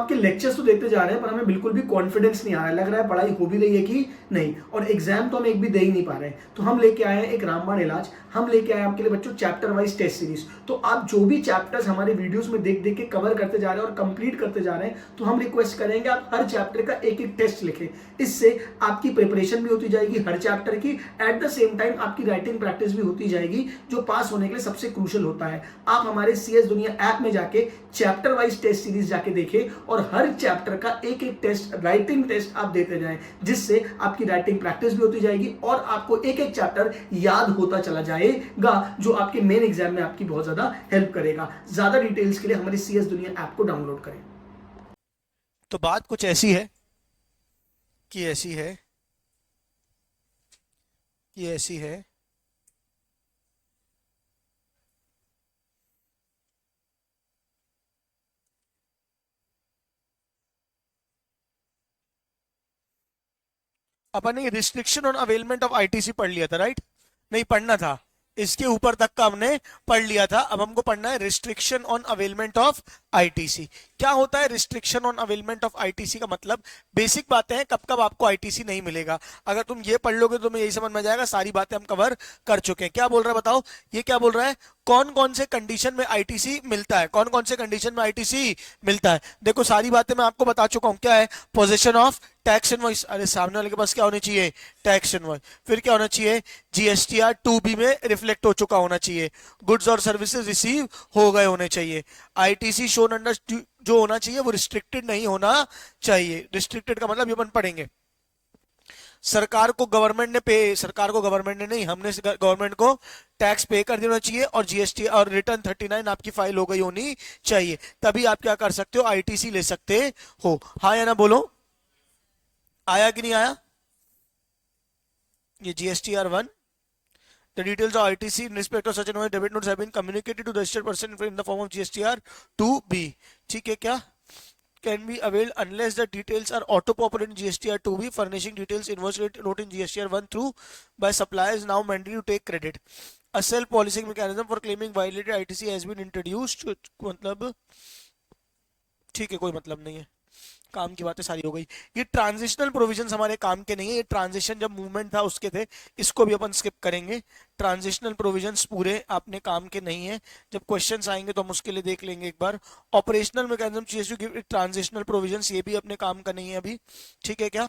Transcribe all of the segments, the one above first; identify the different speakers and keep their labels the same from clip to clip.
Speaker 1: आपके लेक्चर्स तो देखते जा रहे हैं पर हमें बिल्कुल भी कॉन्फिडेंस नहीं आ रहा है, लग रहा है पढ़ाई हो भी रही है कि नहीं, और एग्जाम तो हम एक भी दे ही नहीं पा रहे हैं। तो हम लेके आए हैं एक रामबाण इलाज, हम लेके आए हैं आपके लिए बच्चों चैप्टर वाइज टेस्ट सीरीज। तो आप जो भी चैप्टर्स हमारे वीडियोस में देख देख के कवर करते जा रहे हैं और कंप्लीट करते जा रहे हैं, तो हम रिक्वेस्ट करेंगे आप हर चैप्टर का एक एक टेस्ट लिखें। इससे आपकी प्रिपरेशन भी होती जाएगी हर चैप्टर की, एट द सेम टाइम आपकी राइटिंग प्रैक्टिस भी होती जाएगी, जो पास होने के लिए सबसे क्रूशियल होता है। आप हमारे CS दुनिया ऐप में जाके चैप्टर वाइज टेस्ट सीरीज जाके देखें और हर चैप्टर का एक एक टेस्ट, राइटिंग टेस्ट आप देते जाएं, जिससे आपकी राइटिंग प्रैक्टिस भी होती जाएगी और आपको एक एक चैप्टर याद होता चला जाएगा, जो आपके मेन एग्जाम में आपकी बहुत ज्यादा हेल्प करेगा। ज्यादा डिटेल्स के लिए हमारी CS दुनिया ऐप को डाउनलोड करें।
Speaker 2: तो बात कुछ ऐसी है कि ऐसी है अपन ने restriction on availment of ITC पढ़ लिया था, राइट? नहीं पढ़ना था, इसके ऊपर तक का हमने पढ़ लिया था। अब हमको पढ़ना है restriction on availment of ITC. क्या होता है restriction on availment of ITC का मतलब? बेसिक बातें हैं, कब कब आपको आईटीसी नहीं मिलेगा। अगर तुम ये पढ़ लोगे तो तुम्हें यही समझ में आ जाएगा, सारी बातें हम कवर कर चुके हैं। क्या बोल रहा है बताओ, ये क्या बोल रहा है? कौन कौन से कंडीशन में आईटीसी मिलता है, कौन कौन से कंडीशन में आईटीसी मिलता है। देखो सारी बातें मैं आपको बता चुका हूं। क्या है? पोजीशन ऑफ टैक्स इनवॉइस, अरे सामने वाले के पास क्या होनी चाहिए? Tax invoice. फिर क्या होना चाहिए? जीएसटीआर 2B में रिफ्लेक्ट हो चुका होना चाहिए। गुड्स और सर्विसेज रिसीव हो गए होने चाहिए। आईटीसी शोन अंडर जो होना चाहिए वो रिस्ट्रिक्टेड नहीं होना चाहिए। रिस्ट्रिक्टेड का मतलब ये अपन पढ़ेंगे, सरकार को गवर्नमेंट ने सरकार को गवर्नमेंट ने नहीं, हमने गवर्नमेंट को टैक्स पे कर देना चाहिए और जीएसटी और रिटर्न 39 आपकी फाइल हो गई होनी चाहिए, तभी आप क्या कर सकते हो? आईटीसी ले सकते हो। हाँ या ना बोलो, आया कि नहीं आया? ये GSTR 1, the details of ITC in respect of such an debit notes have been communicated to the registered person in the form of GSTR 2B। ठीक है क्या? Can be availed unless the details are auto-populated in GSTR 2B. Furnishing details invoice note in GSTR 1 through by suppliers now mandatory to take credit. A self-policing mechanism for claiming violated ITC has been introduced। मतलब ठीक है, कोई मतलब नहीं है, काम की बातें सारी हो गई। ये ट्रांजिशनल प्रोविजंस हमारे काम के नहीं है, ये ट्रांजिशन जब मूवमेंट था उसके थे, इसको भी अपन स्किप करेंगे। ट्रांजिशनल प्रोविजंस पूरे अपने काम के नहीं है, जब क्वेश्चंस आएंगे तो हम उसके लिए देख लेंगे एक बार। ऑपरेशनल मैकेनिज्म चाहिए, ट्रांजिशनल प्रोविजंस ये भी अपने काम का नहीं है अभी, ठीक है क्या?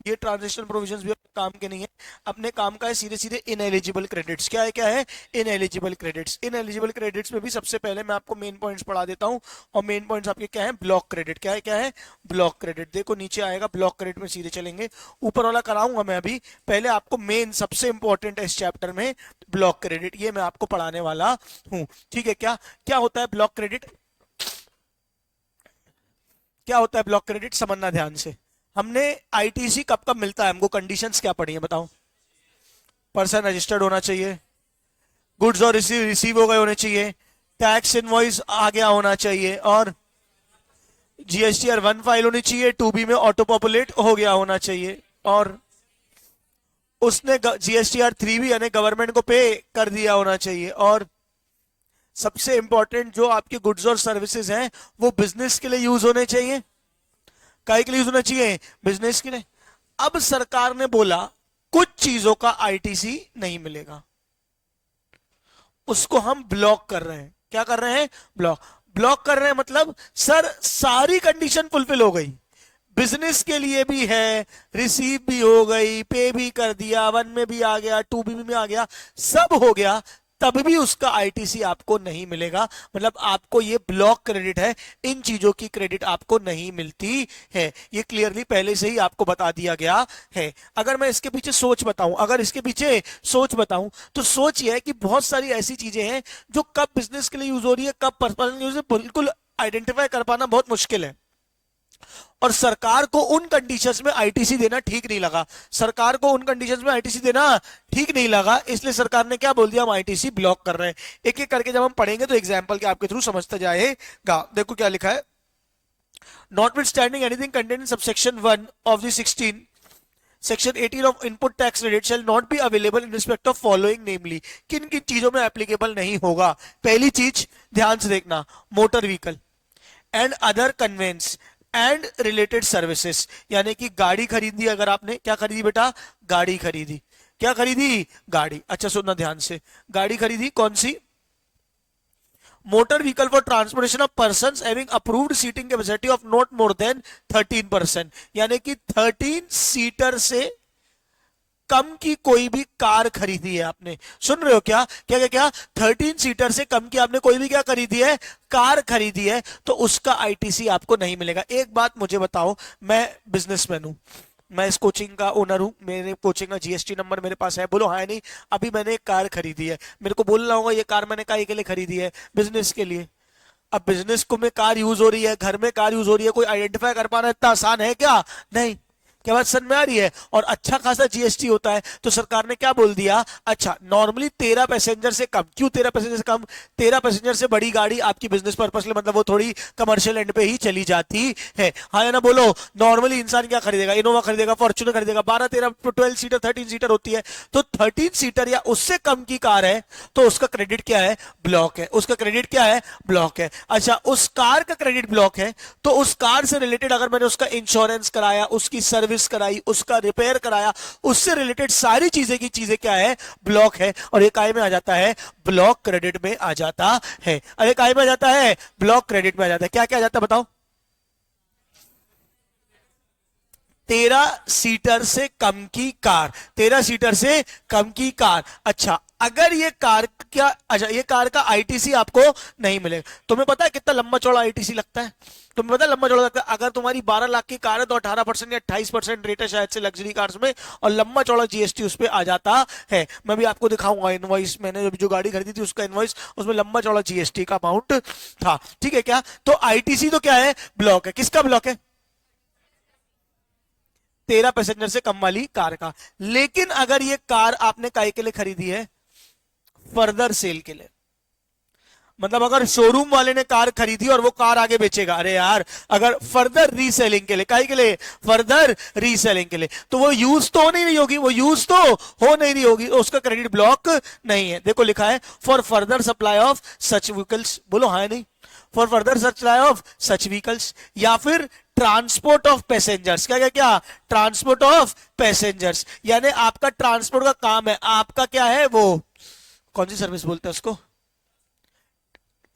Speaker 2: ये ट्रांजिशनल प्रोविजंस भी अपने काम के नहीं है, अपने काम का है सीधे सीधे इनएलिजिबल क्रेडिट्स। क्या है? क्या है? Ineligible credits. इनएलिजिबल क्रेडिट्स में भी सबसे पहले मैं आपको मेन पॉइंट्स पढ़ा देता हूं, और मेन पॉइंट्स आपके क्या है? Block credit. क्या है? क्या है? Block credit. देखो नीचे आएगा, ब्लॉक क्रेडिट में सीधे चलेंगे, ऊपर वाला कराऊंगा मैं अभी, पहले आपको मेन सबसे इंपॉर्टेंट है इस चैप्टर में ब्लॉक क्रेडिट, ये मैं आपको पढ़ाने वाला हूं, ठीक है क्या? क्या होता है ब्लॉक क्रेडिट? क्या होता है ब्लॉक क्रेडिट? समझना ध्यान से। हमने आईटीसी कब कब मिलता है, हमको कंडीशंस क्या पढ़ी है बताओ? पर्सन रजिस्टर्ड होना चाहिए, गुड्स और रिसीव हो गए होने चाहिए, टैक्स इनवॉइस आ गया होना चाहिए, और GSTR 1 फाइल होनी चाहिए, 2B में ऑटो पॉपुलेट हो गया होना चाहिए, और उसने GSTR 3B यानी गवर्नमेंट को पे कर दिया होना चाहिए, और सबसे इंपॉर्टेंट जो आपके गुड्स और सर्विसेज हैं वो बिजनेस के लिए यूज होने चाहिए। काय के लिए यूज होना चाहिए? बिजनेस के लिए। अब सरकार ने बोला कुछ चीजों का आईटीसी नहीं मिलेगा, उसको हम ब्लॉक कर रहे हैं। क्या कर रहे हैं? ब्लॉक। ब्लॉक कर रहे हैं मतलब सर सारी कंडीशन फुलफिल हो गई, बिजनेस के लिए भी है, रिसीव भी हो गई, पे भी कर दिया, 1 में भी आ गया, 2B में आ गया, सब हो गया, तब भी उसका आईटीसी आपको नहीं मिलेगा। मतलब आपको ये ब्लॉक क्रेडिट है, इन चीजों की क्रेडिट आपको नहीं मिलती है, ये क्लियरली पहले से ही आपको बता दिया गया है। अगर मैं इसके पीछे सोच बताऊं, तो सोच ये है कि बहुत सारी ऐसी चीजें हैं जो कब बिजनेस के लिए यूज हो रही है, कब पर्सनल यूज है, बिल्कुल आइडेंटिफाई कर पाना बहुत मुश्किल है, और सरकार को उन कंडीशंस में आईटीसी देना ठीक नहीं लगा। सरकार को उन कंडीशंस में आईटीसी देना ठीक नहीं लगा, इसलिए सरकार ने क्या बोल दिया? हम आईटीसी ब्लॉक कर रहे हैं। एक एक करके जब हम पढ़ेंगे तो एग्जांपल के आपके थ्रू समझते जाएगा। देखो क्या लिखा है, notwithstanding anything contained in subsection 1 of the 16 section 18 of input tax credit shall not be available in respect of following, namely किन किन चीजों में एप्लीकेबल नहीं होगा? पहली चीज ध्यान से देखना, motor vehicle and other conveyance, and related services, यानी कि गाड़ी खरीदी, अगर आपने क्या खरीदी बेटा, गाड़ी खरीदी, क्या खरीदी, गाड़ी। अच्छा सुनना ध्यान से, गाड़ी खरीदी कौन सी, motor vehicle for transportation of persons having approved seating capacity of not more than 13%, यानी कि 13 सीटर से कम की कोई भी कार खरीदी है आपने, सुन रहे हो क्या, क्या क्या क्या, 13 सीटर से कम की आपने कोई भी क्या खरीदी है, कार खरीदी है, तो उसका आईटीसी आपको नहीं मिलेगा। एक बात मुझे बताओ, मैं बिजनेसमैन हूं, मैं इस कोचिंग का ओनर हूं, मेरे कोचिंग का जीएसटी नंबर मेरे पास है, बोलो हाँ नहीं, अभी मैंने एक कार खरीदी है, मेरे को बोलना होगा ये कार मैंने काहे के लिए खरीदी है, बिजनेस के लिए। अब बिजनेस को में कार यूज हो रही है, घर में कार यूज हो रही है, कोई आइडेंटिफाई कर पाना इतना आसान है क्या, नहीं। क्या बात समझ में आ रही है, और अच्छा खासा जीएसटी होता है, तो सरकार ने क्या बोल दिया, अच्छा नॉर्मली 13 पैसेंजर से कम, क्यों 13 पैसेंजर से कम, 13 पैसेंजर से बड़ी गाड़ी आपकी बिजनेस पर्पस के लिए, मतलब वो थोड़ी कमर्शियल एंड पे ही चली जाती है, हाँ या ना बोलो। नॉर्मली इंसान क्या खरीदेगा, इनोवा खरीदेगा, फॉर्च्यूनर खरीदेगा, 12 13 12 सीटर 13 सीटर होती है, तो 13 सीटर या उससे कम की कार है तो उसका क्रेडिट क्या है, ब्लॉक है, उसका क्रेडिट क्या है, ब्लॉक है। अच्छा उस कार का क्रेडिट ब्लॉक है, तो उस कार से रिलेटेड अगर मैंने उसका इंश्योरेंस कराया, उसकी सर्विस कराई, उसका रिपेयर कराया, उससे रिलेटेड सारी चीजें की चीजें क्या है, ब्लॉक है, और ये काय में आ जाता है, ब्लॉक क्रेडिट में आ जाता है। अरे काय में आ जाता है, ब्लॉक क्रेडिट में आ जाता है। क्या क्या आ जाता है बताओ, 13 सीटर से कम की कार, 13 सीटर से कम की कार। अच्छा अगर ये कार क्या, अच्छा ये कार का आईटीसी आपको नहीं मिलेगा, तुम्हें पता है कितना लंबा चौड़ा आईटीसी लगता है, तुम्हें पता है लंबा चौड़ा लगता है, अगर तुम्हारी 12 लाख की कार है तो 18% या 28% रेट है शायद से लग्जरी कार्स में, और लंबा चौड़ा जीएसटी उस पर आ जाता है। मैं भी आपको दिखाऊंगा इनवॉइस, मैंने जो गाड़ी खरीदी थी उसका इनवॉइस, उसमें लंबा चौड़ा जीएसटी का अमाउंट था, ठीक है क्या। तो आईटीसी तो क्या है, ब्लॉक है, किसका ब्लॉक है, 13 पैसेंजर से कम वाली कार का। लेकिन अगर ये कार आपने काय के लिए खरीदी है, फर्दर सेल के लिए, मतलब अगर शोरूम वाले ने कार खरीदी और वो कार आगे बेचेगा, अरे यार अगर फर्दर रीसेलिंग के लिए, काय के लिए, फर्दर रीसेलिंग के लिए, तो वो यूज तो हो नहीं रही होगी, वो यूज तो हो नहीं रही होगी, उसका क्रेडिट ब्लॉक नहीं है। देखो लिखा है for further supply of such vehicles, बोलो हाँ नहीं, for further supply of such vehicles, या फिर ट्रांसपोर्ट ऑफ पैसेंजर्स, क्या क्या क्या, ट्रांसपोर्ट ऑफ पैसेंजर्स, यानी आपका ट्रांसपोर्ट का काम है, आपका क्या है वो, कौन सी सर्विस बोलते हैं उसको,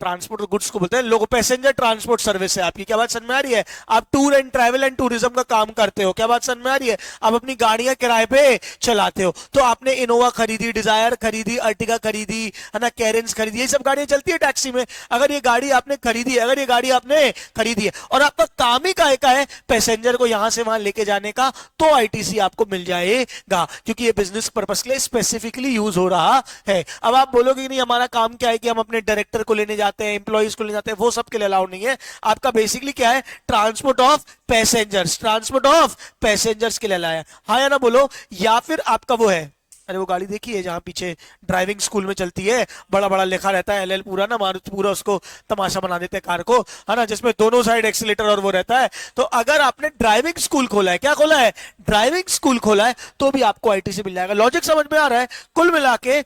Speaker 2: ट्रांसपोर्ट गुड्स को बोलते हैं लोग, पैसेंजर ट्रांसपोर्ट सर्विस है आपकी। क्या बात समझ में आ रही है, आप tour and travel and tourism का काम करते हो, क्या बात समझ में आ रही है, आप अपनी गाड़ियां किराए पे चलाते हो, तो आपने इनोवा खरीदी, डिजायर खरीदी, अर्टिगा खरीदी है ना, कैरेंस खरीदी, ये सब गाड़ियां चलती है टैक्सी में। अगर ये गाड़ी आपने खरीदी है, अगर ये गाड़ी आपने खरीदी है और आपका काम ही का है पैसेंजर को यहां से वहां लेके जाने का, तो आईटीसी आपको मिल जाएगा, क्योंकि ये बिजनेस पर्पस के लिए स्पेसिफिकली यूज हो रहा है। अब आप बोलोगे नहीं हमारा काम क्या है कि हम अपने डायरेक्टर को लेने जाते हैं, एम्प्लॉइज को ले जाते हैं, वो सब के लिए अलाउड नहीं है। आपका बेसिकली क्या है, transport of passengers, transport of passengers के लिए लाया, हाँ या ना बोलो। या फिर आपका वो है, अरे वो गाड़ी देखी है जहां पीछे ड्राइविंग स्कूल में चलती है, बड़ा बड़ा लिखा रहता है एलएल पूरा ना, मारुति पूरा उसको तमाशा बना देते हैं कार को, है ना, जिसमें दोनों साइड एक्सीलेटर और वो रहता है। तो अगर आपने ड्राइविंग स्कूल खोला है, क्या खोला है, ड्राइविंग स्कूल खोला है, तो भी आपको आईटीसी मिल जाएगा। लॉजिक समझ में आ रहा है। कुल मिला के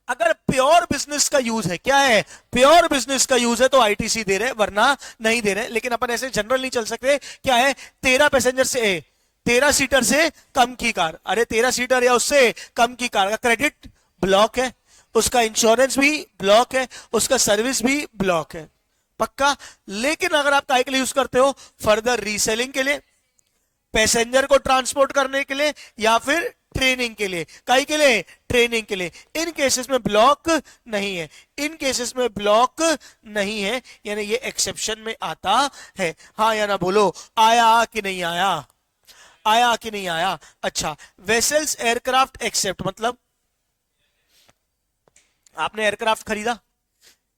Speaker 2: अगर प्योर बिजनेस का यूज है, क्या है, प्योर बिजनेस का यूज है, तो आईटीसी दे रहे, वरना नहीं दे रहे। लेकिन अपन ऐसे जनरल नहीं चल सकते, क्या है, 13 पैसेंजर से 13 सीटर से कम की कार, अरे 13 सीटर या उससे कम की कार का क्रेडिट ब्लॉक है, उसका इंश्योरेंस भी ब्लॉक है, उसका सर्विस भी ब्लॉक है, पक्का। लेकिन अगर आप काय के लिए यूज करते हो, फर्दर रीसेलिंग के लिए, पैसेंजर को ट्रांसपोर्ट करने के लिए, या फिर ट्रेनिंग के लिए, काई के लिए, ट्रेनिंग के लिए, इन केसेस में ब्लॉक नहीं है, इन केसेस में ब्लॉक नहीं है, यानी ये एक्सेप्शन में आता है। हाँ या ना बोलो, आया कि नहीं आया, आया कि नहीं आया। अच्छा वेसल्स एयरक्राफ्ट एक्सेप्ट, मतलब आपने एयरक्राफ्ट खरीदा,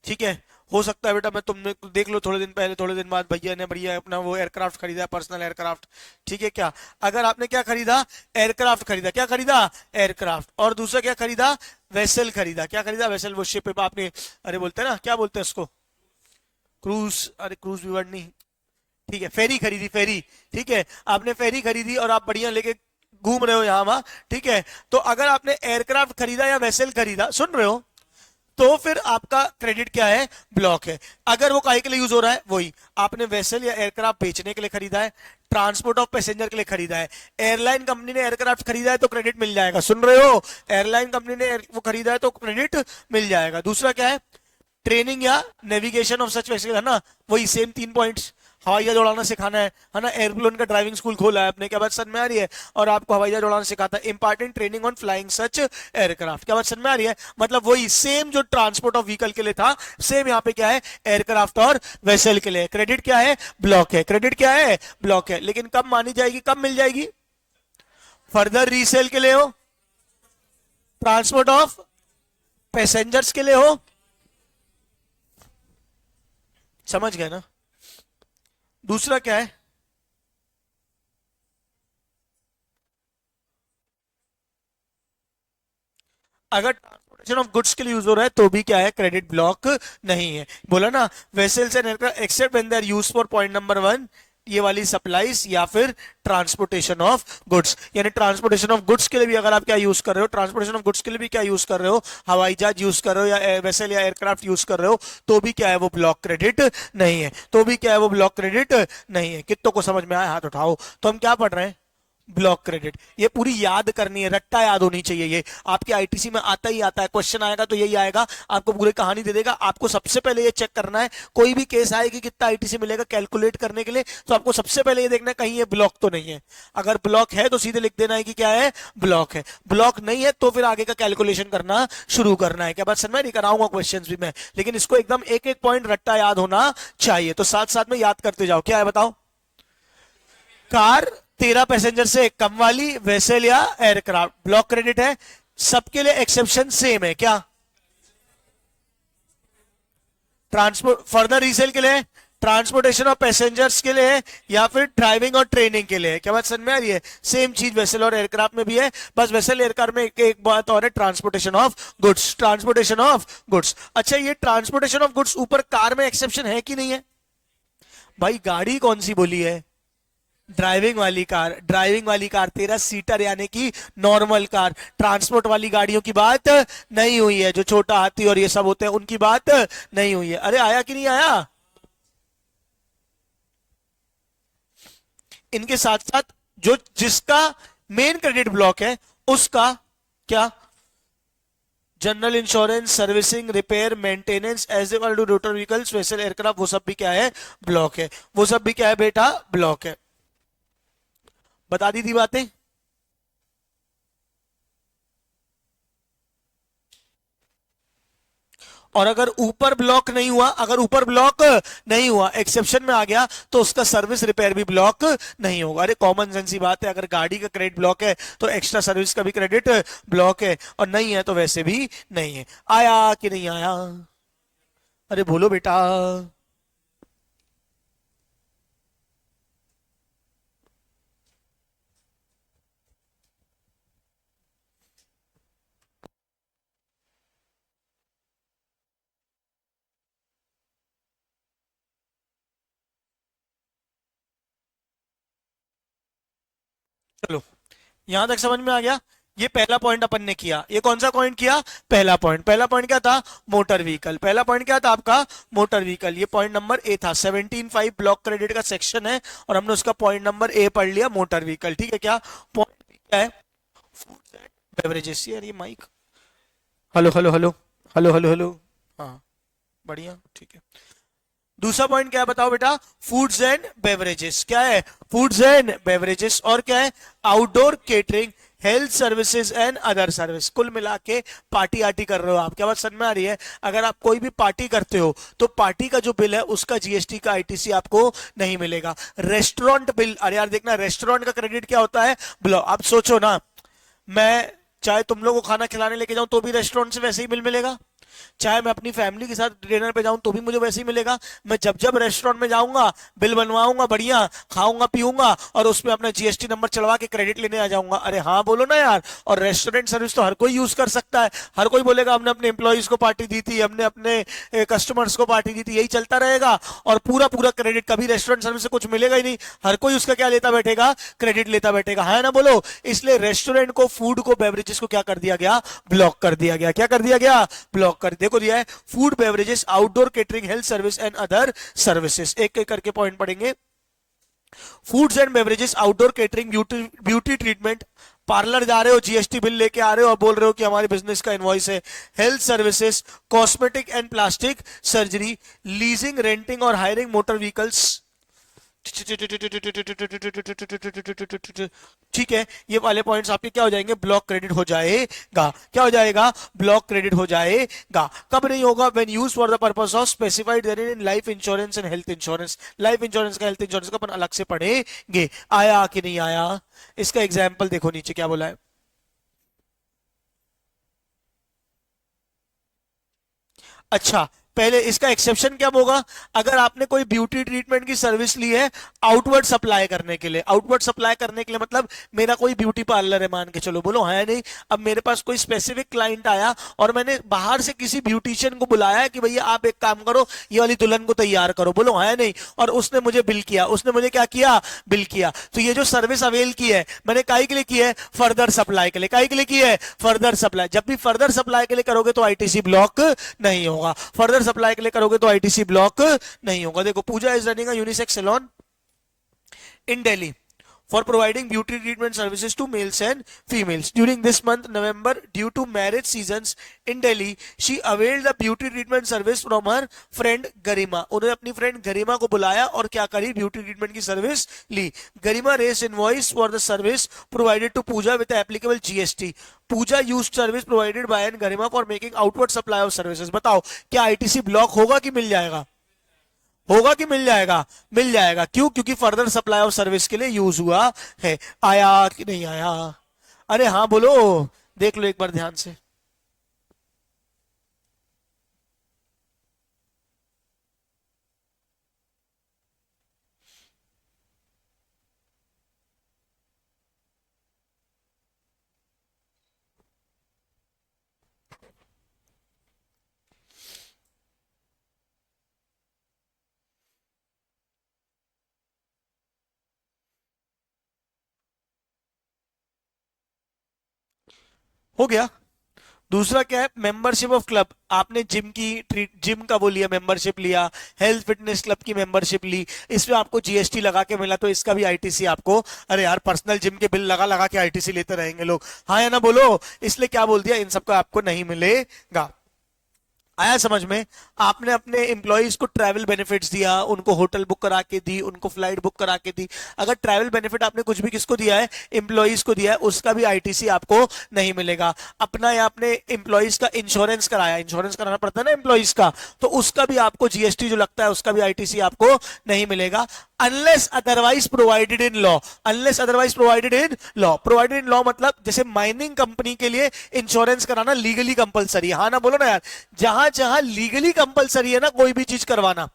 Speaker 2: ठीक है, हो सकता है बेटा मैं तुमने देख लो थोड़े दिन पहले, थोड़े दिन बाद भैया ने बढ़िया अपना वो एयरक्राफ्ट खरीदा, पर्सनल एयरक्राफ्ट, ठीक है क्या। अगर आपने क्या खरीदा, एयरक्राफ्ट खरीदा, क्या खरीदा, एयरक्राफ्ट, और दूसरा क्या खरीदा, वेसल खरीदा, क्या खरीदा, वेसल, वो शिप आपने, अरे बोलते हैं ना, क्या बोलते हैं उसको, क्रूज, अरे क्रूज भी वर्ड नहीं, ठीक है, फेरी खरीदी, फेरी, ठीक है, आपने फेरी खरीदी और आप बढ़िया लेके घूम रहे हो यहां वहां, ठीक है। तो अगर आपने एयरक्राफ्ट खरीदा या वेसल खरीदा, सुन रहे हो, तो फिर आपका क्रेडिट क्या है, ब्लॉक है। अगर वो काहे के लिए यूज हो रहा है, वही आपने वेसल या एयरक्राफ्ट बेचने के लिए खरीदा है, ट्रांसपोर्ट ऑफ पैसेंजर के लिए खरीदा है, एयरलाइन कंपनी ने एयरक्राफ्ट खरीदा है तो क्रेडिट मिल जाएगा, सुन रहे हो, एयरलाइन कंपनी ने वो खरीदा है तो क्रेडिट मिल जाएगा। दूसरा क्या है, ट्रेनिंग या नेविगेशन ऑफ सच वेसल, है ना, वही सेम 3 पॉइंट्स, हवाई जहाज उड़ाना सिखाना है ना, एयरप्लेन का ड्राइविंग स्कूल खोला है आपने, क्या बात समझ में आ रही है, और आपको हवाई जहाज उड़ाना सिखाता है, important training on flying such aircraft, क्या बात समझ में आ रही है, मतलब वही सेम जो ट्रांसपोर्ट ऑफ व्हीकल के लिए था, सेम यहाँ पे क्या है, एयरक्राफ्ट और वेसल के लिए क्रेडिट क्या है, ब्लॉक है, क्रेडिट क्या है, ब्लॉक है। लेकिन कब मानी जाएगी, कब मिल जाएगी, फर्दर रीसेल के लिए हो, ट्रांसपोर्ट ऑफ पैसेंजर्स के लिए हो, समझ गए ना। दूसरा क्या है, अगर ट्रांसपोर्टेशन ऑफ गुड्स के लिए यूज हो रहा है तो भी क्या है, क्रेडिट ब्लॉक नहीं है। बोला ना, vessels and aircraft except when they are used for point number 1, ये वाली सप्लाईज या फिर ट्रांसपोर्टेशन ऑफ गुड्स, यानी ट्रांसपोर्टेशन ऑफ गुड्स के लिए भी अगर आप क्या यूज कर रहे हो, ट्रांसपोर्टेशन ऑफ गुड्स के लिए भी क्या यूज कर रहे हो, हवाई जहाज यूज कर रहे हो या वेसल या एयरक्राफ्ट यूज कर रहे हो, तो भी क्या है, वो ब्लॉक क्रेडिट नहीं है, तो भी क्या है, वो ब्लॉक क्रेडिट नहीं है। कितनों को समझ में आया, हाथ उठाओ। तो हम क्या पढ़ रहे हैं, ब्लॉक क्रेडिट, ये पूरी याद करनी है, रट्टा याद होनी चाहिए, ये आपके आईटीसी में आता ही आता है, क्वेश्चन आएगा तो यही आएगा, आपको पूरी कहानी दे देगा। आपको सबसे पहले ये चेक करना है, कोई भी केस आए कि कितना आईटीसी मिलेगा कैलकुलेट करने के लिए, तो आपको सबसे पहले ये देखना है कहीं ये ब्लॉक तो नहीं है। अगर ब्लॉक है तो सीधे लिख देना है कि क्या है, ब्लॉक है। ब्लॉक नहीं है तो फिर आगे का कैलकुलेशन करना शुरू करना है। क्या बात समझ में, नहीं कराऊंगा क्वेश्चन भी मैं, लेकिन इसको एकदम एक एक पॉइंट रट्टा याद होना चाहिए, तो साथ साथ में याद करते जाओ। क्या है बताओ, कार 13 पैसेंजर से कम वाली, वेसल या एयरक्राफ्ट, ब्लॉक क्रेडिट है। सबके लिए एक्सेप्शन सेम है, क्या, ट्रांसपोर्ट फर्दर रीसेल के लिए, ट्रांसपोर्टेशन ऑफ पैसेंजर्स के लिए, या फिर ड्राइविंग और ट्रेनिंग के लिए। क्या बात समझ में आ रही है, सेम चीज वेसल और एयरक्राफ्ट में भी है, बस वेसल एयरक्राफ्ट में एक बात और है, transportation of goods, transportation of goods. अच्छा, ये ट्रांसपोर्टेशन ऑफ गुड्स ऊपर कार में एक्सेप्शन है कि नहीं है, भाई गाड़ी कौन सी बोली है, ड्राइविंग वाली कार, ड्राइविंग वाली कार 13 सीटर यानी कि नॉर्मल कार, ट्रांसपोर्ट वाली गाड़ियों की बात नहीं हुई है, जो छोटा हाथी और ये सब होते हैं उनकी बात नहीं हुई है। अरे आया कि नहीं आया, इनके साथ साथ जो जिसका मेन क्रेडिट ब्लॉक है उसका क्या, general insurance, servicing, repair, maintenance as equal to rotor vehicles, vessel, aircraft, वो सब भी क्या है, ब्लॉक है, वो सब भी क्या है बेटा, ब्लॉक है। बता दी थी बातें। और अगर ऊपर ब्लॉक नहीं हुआ, अगर ऊपर ब्लॉक नहीं हुआ, एक्सेप्शन में आ गया, तो उसका सर्विस रिपेयर भी ब्लॉक नहीं होगा। अरे कॉमन सेंस ही बात है, अगर गाड़ी का क्रेडिट ब्लॉक है तो एक्स्ट्रा सर्विस का भी क्रेडिट ब्लॉक है, और नहीं है तो वैसे भी नहीं है। आया कि नहीं आया, अरे बोलो बेटा। चलो, यहां तक समझ में आ गया। ये पहला पॉइंट अपन ने किया, ये कौन सा पॉइंट किया, पहला पॉइंट। पहला पॉइंट क्या था, मोटर व्हीकल। पहला पॉइंट क्या था आपका, मोटर व्हीकल। ये पॉइंट नंबर ए था, 17.5 ब्लॉक क्रेडिट का सेक्शन है, और हमने उसका पॉइंट नंबर ए पढ़ लिया, मोटर व्हीकल। ठीक है, क्या पॉइंट क्या है, फूड्स एंड बेवरेजेस। यार ये mic, hello hello hello hello hello hello, हाँ बढ़िया, ठीक है। दूसरा पॉइंट क्या है बताओ बेटा, फूड्स एंड बेवरेजेस। क्या है, फूड्स एंड बेवरेजेस। और क्या है, outdoor catering, health services and other service. कुल मिला के पार्टी आर्टी कर रहे हो आप, क्या बात समझ में आ रही है। अगर आप कोई भी पार्टी करते हो तो पार्टी का जो बिल है उसका जीएसटी का आईटीसी आपको नहीं मिलेगा। रेस्टोरेंट बिल, अरे यार देखना, रेस्टोरेंट का क्रेडिट क्या होता है, बिल। आप सोचो ना, मैं चाहे तुम लोग को खाना खिलाने लेके जाऊं तो भी रेस्टोरेंट से वैसे ही बिल मिलेगा, चाहे मैं अपनी फैमिली के साथ डिनर पे जाऊं तो भी मुझे वैसे ही मिलेगा। मैं जब जब रेस्टोरेंट में जाऊंगा बिल बनवाऊंगा, बढ़िया खाऊंगा पीऊंगा, और उसमें अपना जीएसटी नंबर चढ़वा के क्रेडिट लेने आ जाऊंगा। अरे हाँ बोलो ना यार। और रेस्टोरेंट सर्विस तो हर कोई यूज कर सकता है, हर कोई बोलेगा हमने अपने एम्प्लॉइज को पार्टी दी थी, हमने अपने कस्टमर्स को पार्टी दी थी, यही चलता रहेगा। और पूरा पूरा क्रेडिट, कभी रेस्टोरेंट सर्विस से कुछ मिलेगा ही नहीं, हर कोई उसका क्या लेता बैठेगा, क्रेडिट लेता बैठेगा, है ना बोलो। इसलिए रेस्टोरेंट को, फूड को, बेवरेजेस को क्या कर दिया गया, ब्लॉक कर दिया गया। क्या कर दिया गया, ब्लॉक कर, देखो दिया है food beverages outdoor catering health service and other services, एक एक करके पॉइंट पढ़ेंगे। Foods and beverages outdoor catering beauty beauty treatment, parlour जा रहे हो जीएसटी बिल लेके आ रहे हो और बोल रहे हो कि हमारे बिजनेस का इनवॉइस है। Health services, cosmetic and plastic surgery, leasing renting और हायरिंग मोटर व्हीकल्स। ठीक है, ये वाले पॉइंट्स आपके क्या हो जाएंगे, ब्लॉक क्रेडिट हो जाएगा। क्या हो जाएगा, ब्लॉक क्रेडिट हो जाएगा। कब नहीं होगा, when use for the purpose of specified there in life insurance and health insurance. Life insurance का हेल्थ इंश्योरेंस का अपन अलग से पढ़ेंगे। आया कि नहीं आया, इसका एग्जाम्पल देखो नीचे क्या बोला है। अच्छा, पहले इसका एक्सेप्शन क्या होगा, अगर आपने कोई ब्यूटी ट्रीटमेंट की सर्विस ली है आउटवर्ड सप्लाई करने के लिए। आउटवर्ड सप्लाई करने के लिए मतलब मेरा कोई ब्यूटी पार्लर है मान के चलो, बोलो है नहीं, अब मेरे पास कोई स्पेसिफिक क्लाइंट आया और मैंने बाहर से किसी ब्यूटिशियन को बुलाया है कि भैया आप एक काम करो, ये वाली दुल्हन को तैयार करो, बोलो है नहीं, और उसने मुझे बिल किया, उसने मुझे क्या किया, बिल किया। तो ये जो सर्विस अवेल की है मैंने काई के लिए की है, फर्दर सप्लाई के लिए। काई के लिए की है, फर्दर सप्लाई। जब भी फर्दर सप्लाई के लिए करोगे तो आईटीसी ब्लॉक नहीं होगा, फर्दर सप्लाई के लिए करोगे तो आईटीसी ब्लॉक नहीं होगा। देखो, Puja is running a unisex salon in Delhi for providing beauty treatment services to males and females. During this month, November, due to marriage seasons in Delhi, she availed the beauty treatment service from her friend Garima. उन्होंने अपनी friend गरिमा को बुलाया और क्या करी, beauty treatment की service ली। Garima raised invoice for the service provided to Pooja with applicable GST. Pooja used service provided by an Garima for making outward supply of services. बताओ क्या आईटीसी ब्लॉक होगा कि मिल जाएगा, होगा कि मिल जाएगा, मिल जाएगा। क्यों, क्योंकि फर्दर सप्लाई ऑफ सर्विस के लिए यूज हुआ है। आया कि नहीं आया, अरे हाँ बोलो, देख लो एक बार ध्यान से। हो गया। दूसरा क्या है, मेंबरशिप ऑफ क्लब। आपने जिम की जिम का वो लिया, मेंबरशिप लिया, हेल्थ फिटनेस क्लब की मेंबरशिप ली, इसमें आपको जीएसटी लगा के मिला तो इसका भी आईटीसी आपको। अरे यार, पर्सनल जिम के बिल लगा लगा के आईटीसी लेते रहेंगे लोग, हाँ या ना बोलो, इसलिए क्या बोल दिया, इन सबको आपको नहीं मिलेगा। आया समझ में। आपने अपने एम्प्लॉइज को ट्रैवल बेनिफिट्स दिया, उनको होटल बुक करा के दी, उनको फ्लाइट बुक करा के दी। अगर ट्रैवल बेनिफिट आपने कुछ भी किसको दिया है, एम्प्लॉइज को दिया है, उसका भी आईटीसी आपको नहीं मिलेगा। अपना या आपने एम्प्लॉइज का इंश्योरेंस कराया, इंश्योरेंस कराना पड़ता है ना एम्प्लॉइज का, तो उसका भी आपको जीएसटी जो लगता है उसका भी आईटीसी आपको नहीं मिलेगा, unless otherwise provided in law. Unless otherwise provided in law, provided in law मतलब जैसे माइनिंग कंपनी के लिए इंश्योरेंस कराना लीगली कंपलसरी है, हाँ ना बोलो ना यार। जहां जहां लीगली कंपलसरी है ना कोई भी चीज करवाना,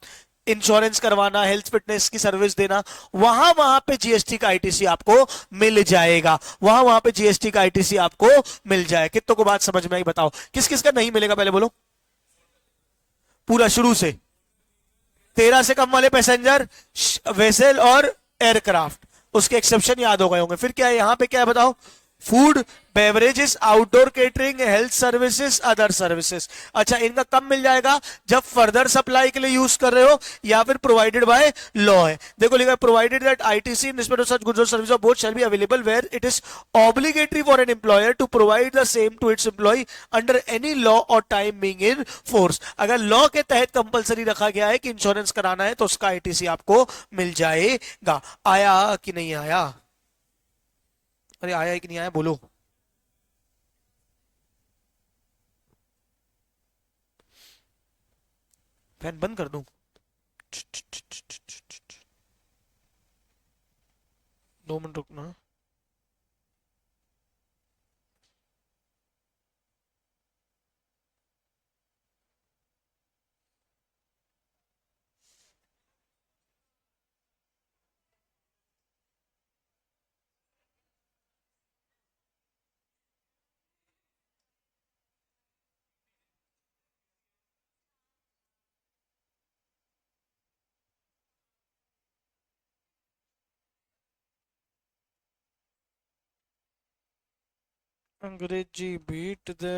Speaker 2: इंश्योरेंस करवाना, हेल्थ फिटनेस की सर्विस देना, वहां वहां पे जीएसटी का आईटीसी आपको मिल जाएगा, वहां वहां पे जीएसटी का आईटीसी आपको मिल जाए। कितनों को बात समझ में आई, बताओ किस किस का नहीं मिलेगा, पहले बोलो पूरा शुरू से। 13 से कम वाले पैसेंजर, वेसल और एयरक्राफ्ट, उसके एक्सेप्शन याद हो गए होंगे। फिर क्या है यहां पे, क्या है बताओ, food beverages outdoor catering health services other services. अच्छा, इनका कब मिल जाएगा, जब फर्दर सप्लाई के लिए यूज कर रहे हो या फिर प्रोवाइडेड बाय लॉ है। देखो लिखा है, provided that ITC in respect of such goods और service of both shall be available where it is obligatory for an employer to provide the same to its employee under any law or time being in force. अगर law के तहत compulsory रखा गया है कि insurance कराना है तो उसका आईटीसी आपको मिल जाएगा। आया कि नहीं आया, अरे आया कि नहीं आया बोलो। फैन बंद कर दूं, 2 मिनट रुकना। अंग्रेजी बीट दे,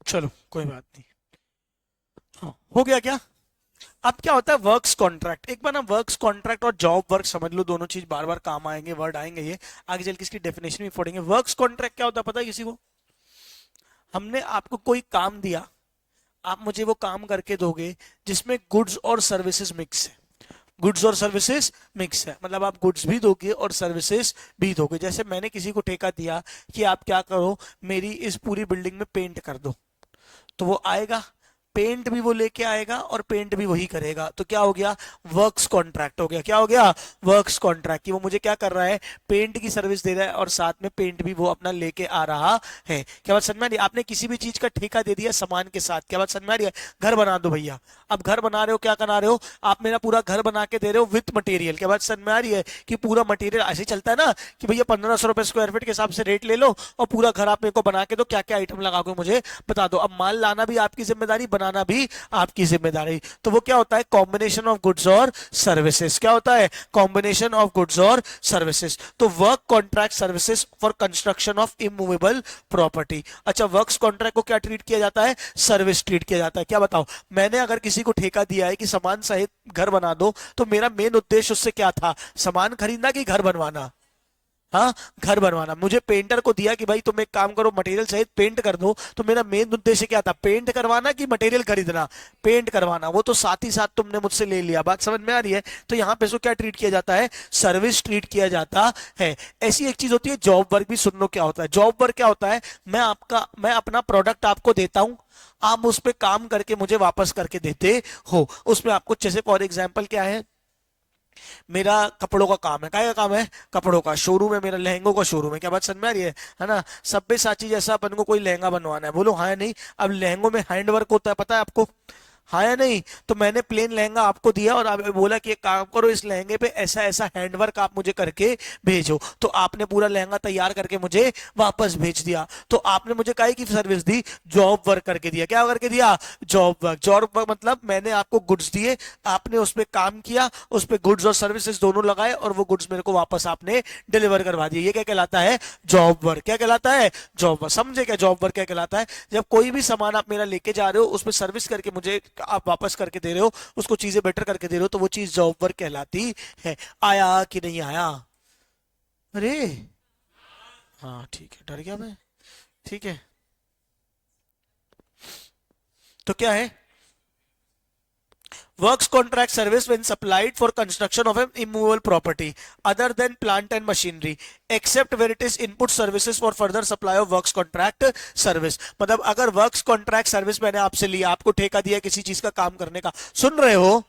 Speaker 2: चलो कोई बात नहीं। हाँ, हो गया क्या? अब क्या होता है वर्क्स कॉन्ट्रैक्ट। एक बार ना वर्क्स कॉन्ट्रैक्ट और जॉब वर्क समझ लो, दोनों चीज बार बार काम आएंगे, वर्ड आएंगे, ये आगे चल के इसकी डेफिनेशन भी पढ़ेंगे। वर्क्स कॉन्ट्रैक्ट क्या होता है पता है किसी को? हमने आपको कोई काम दिया, आप मुझे वो काम करके दोगे जिसमें गुड्स और सर्विसेज मिक्स है। गुड्स और सर्विसेज मिक्स है, मतलब आप गुड्स भी दोगे और सर्विसेज भी दोगे। जैसे मैंने किसी को ठेका दिया कि आप क्या करो, मेरी इस पूरी बिल्डिंग में पेंट कर दो, तो वो आएगा, पेंट भी वो लेके आएगा और पेंट भी वही करेगा, तो क्या हो गया? वर्क्स कॉन्ट्रैक्ट हो गया। क्या हो गया? Works contract. कि वो मुझे क्या कर रहा है? पेंट की सर्विस दे रहा है और साथ में पेंट भी वो अपना लेके आ रहा है। क्या बात समझ में आ रही है? आपने किसी भी चीज का ठेका दे दिया सामान के साथ। क्या बात समझ में आ रही है? घर बना दो भैया, अब घर बना रहे हो, क्या बना रहे हो आप? मेरा पूरा घर बना के दे रहे हो विथ मटेरियल। क्या बात समझ में आ रही है? कि पूरा मटेरियल ऐसे ही चलता है ना कि भैया 1500 रुपए स्क्वायर फीट के हिसाब से रेट ले लो और पूरा घर आप मेरे को बना के दो, क्या क्या आइटम लगाओगे मुझे बता दो। अब माल लाना भी आपकी जिम्मेदारी, बनाना भी आपकी जिम्मेदारी। तो वो क्या होता है? कॉम्बिनेशन ऑफ गुड्स और सर्विसेज। क्या होता है? कॉम्बिनेशन ऑफ गुड्स और सर्विसेज। तो work contract services for construction of immovable property. अच्छा, वर्क्स कॉन्ट्रैक्ट को क्या ट्रीट किया जाता है? सर्विस ट्रीट किया जाता है। क्या बताओ, मैंने अगर किसी को ठेका दिया है कि सामान सहित घर बना दो, तो मेरा मेन उद्देश्य उससे क्या था? सामान खरीदना कि घर बनवाना? हाँ, घर बनवाना। मुझे पेंटर को दिया कि भाई तुम एक काम करो, मटेरियल सहित पेंट कर दो, तो मेरा मेन उद्देश्य क्या था? पेंट करवाना कि मटेरियल खरीदना? पेंट करवाना। वो तो साथ ही साथ तुमने मुझसे ले लिया। बात समझ में आ रही है? तो यहाँ पे इसको क्या ट्रीट किया जाता है? सर्विस ट्रीट किया जाता है। ऐसी एक चीज होती है जॉब वर्क भी। सुन लो क्या होता है जॉब वर्क। क्या होता है? मैं अपना प्रोडक्ट आपको देता हूं, आप उस पर काम करके मुझे वापस करके देते हो। उसमें आपको जैसे फॉर एग्जाम्पल क्या है, मेरा कपड़ों का काम है। काय का काम है? कपड़ों का शोरूम है मेरा, लहंगों का शोरूम है। क्या बात समझ में आ रही है ना? सब्य साची जैसा अपन को कोई लहंगा बनवाना है, बोलो हाँ या नहीं? अब लहंगों में हैंड वर्क होता है, पता है आपको? हाँ या नहीं? तो मैंने प्लेन लहंगा आपको दिया और आपने बोला कि एक काम करो, इस लहंगे पे ऐसा ऐसा हैंडवर्क आप मुझे करके भेजो। तो आपने पूरा लहंगा तैयार करके मुझे वापस भेज दिया। तो आपने मुझे काहे की सर्विस दी? जॉब वर्क करके दिया। क्या करके दिया? Job work. जॉब वर्क मतलब मैंने आपको गुड्स दिए, आपने उस पर काम किया, उस पर गुड्स और सर्विसेज दोनों लगाए और वो गुड्स मेरे को वापस आपने डिलीवर करवा दिए। ये क्या कहलाता है? Job work. क्या कहलाता है? Job work. समझे क्या जॉब वर्क क्या कहलाता है? जब कोई भी सामान आप मेरा लेके जा रहे हो, उस पर सर्विस करके मुझे आप वापस करके दे रहे हो, उसको चीजें बेटर करके दे रहे हो, तो वो चीज जॉब वर्क कहलाती है। आया कि नहीं आया? अरे हाँ ठीक है, डर गया मैं। ठीक है, तो क्या है? Works contract service when supplied for construction of an immovable property other than plant and machinery except where it is input services for further supply of works contract service। मतलब अगर works contract service मैंने आपसे लिया, आपको ठेका दिया किसी चीज का काम करने का, सुन रहे हो?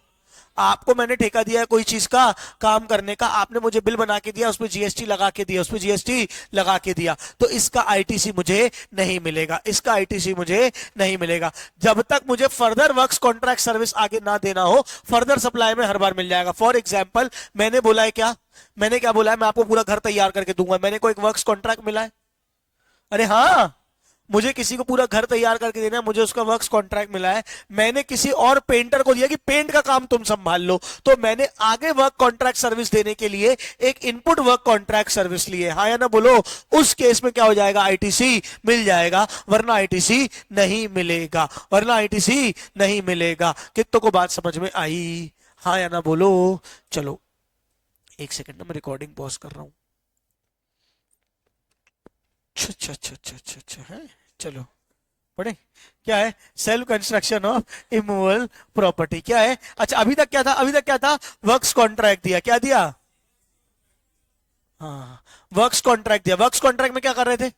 Speaker 2: आपको मैंने ठेका दिया है कोई चीज का काम करने का, आपने मुझे बिल बना के दिया, उसमें जीएसटी लगा के दिया, उसमें जीएसटी लगा के दिया, तो इसका आईटीसी मुझे नहीं मिलेगा, इसका आईटीसी मुझे नहीं मिलेगा जब तक मुझे फर्दर वर्क्स कॉन्ट्रैक्ट सर्विस आगे ना देना हो। फर्दर सप्लाई में हर बार मिल जाएगा। फॉर एग्जाम्पल मैंने बोला है क्या? मैंने क्या बोला है? मैं आपको पूरा घर तैयार करके दूंगा। मैंने कोई वर्क्स कॉन्ट्रैक्ट मिला है? अरे हाँ, मुझे किसी को पूरा घर तैयार करके देना है, मुझे उसका वर्क्स कॉन्ट्रैक्ट मिला है। मैंने किसी और पेंटर को दिया कि पेंट का काम तुम संभाल लो, तो मैंने आगे वर्क कॉन्ट्रैक्ट सर्विस देने के लिए एक इनपुट वर्क कॉन्ट्रैक्ट सर्विस ली है। हाँ या ना बोलो? उस केस में क्या हो जाएगा? आईटीसी मिल जाएगा, वरना आईटीसी नहीं मिलेगा, वरना आईटीसी नहीं मिलेगा। कितनों को बात समझ में आई? हाँ या ना बोलो? चलो एक सेकंड ना, मैं रिकॉर्डिंग पॉज कर रहा हूं। अच्छा अच्छा अच्छा अच्छा अच्छा है, चलो पढ़े। क्या है? Self construction of immovable property क्या है? अच्छा अभी तक क्या था? अभी तक क्या था? वर्क्स कॉन्ट्रैक्ट दिया। क्या दिया? हाँ, वर्क्स कॉन्ट्रैक्ट दिया। वर्क्स कॉन्ट्रैक्ट में क्या कर रहे थे?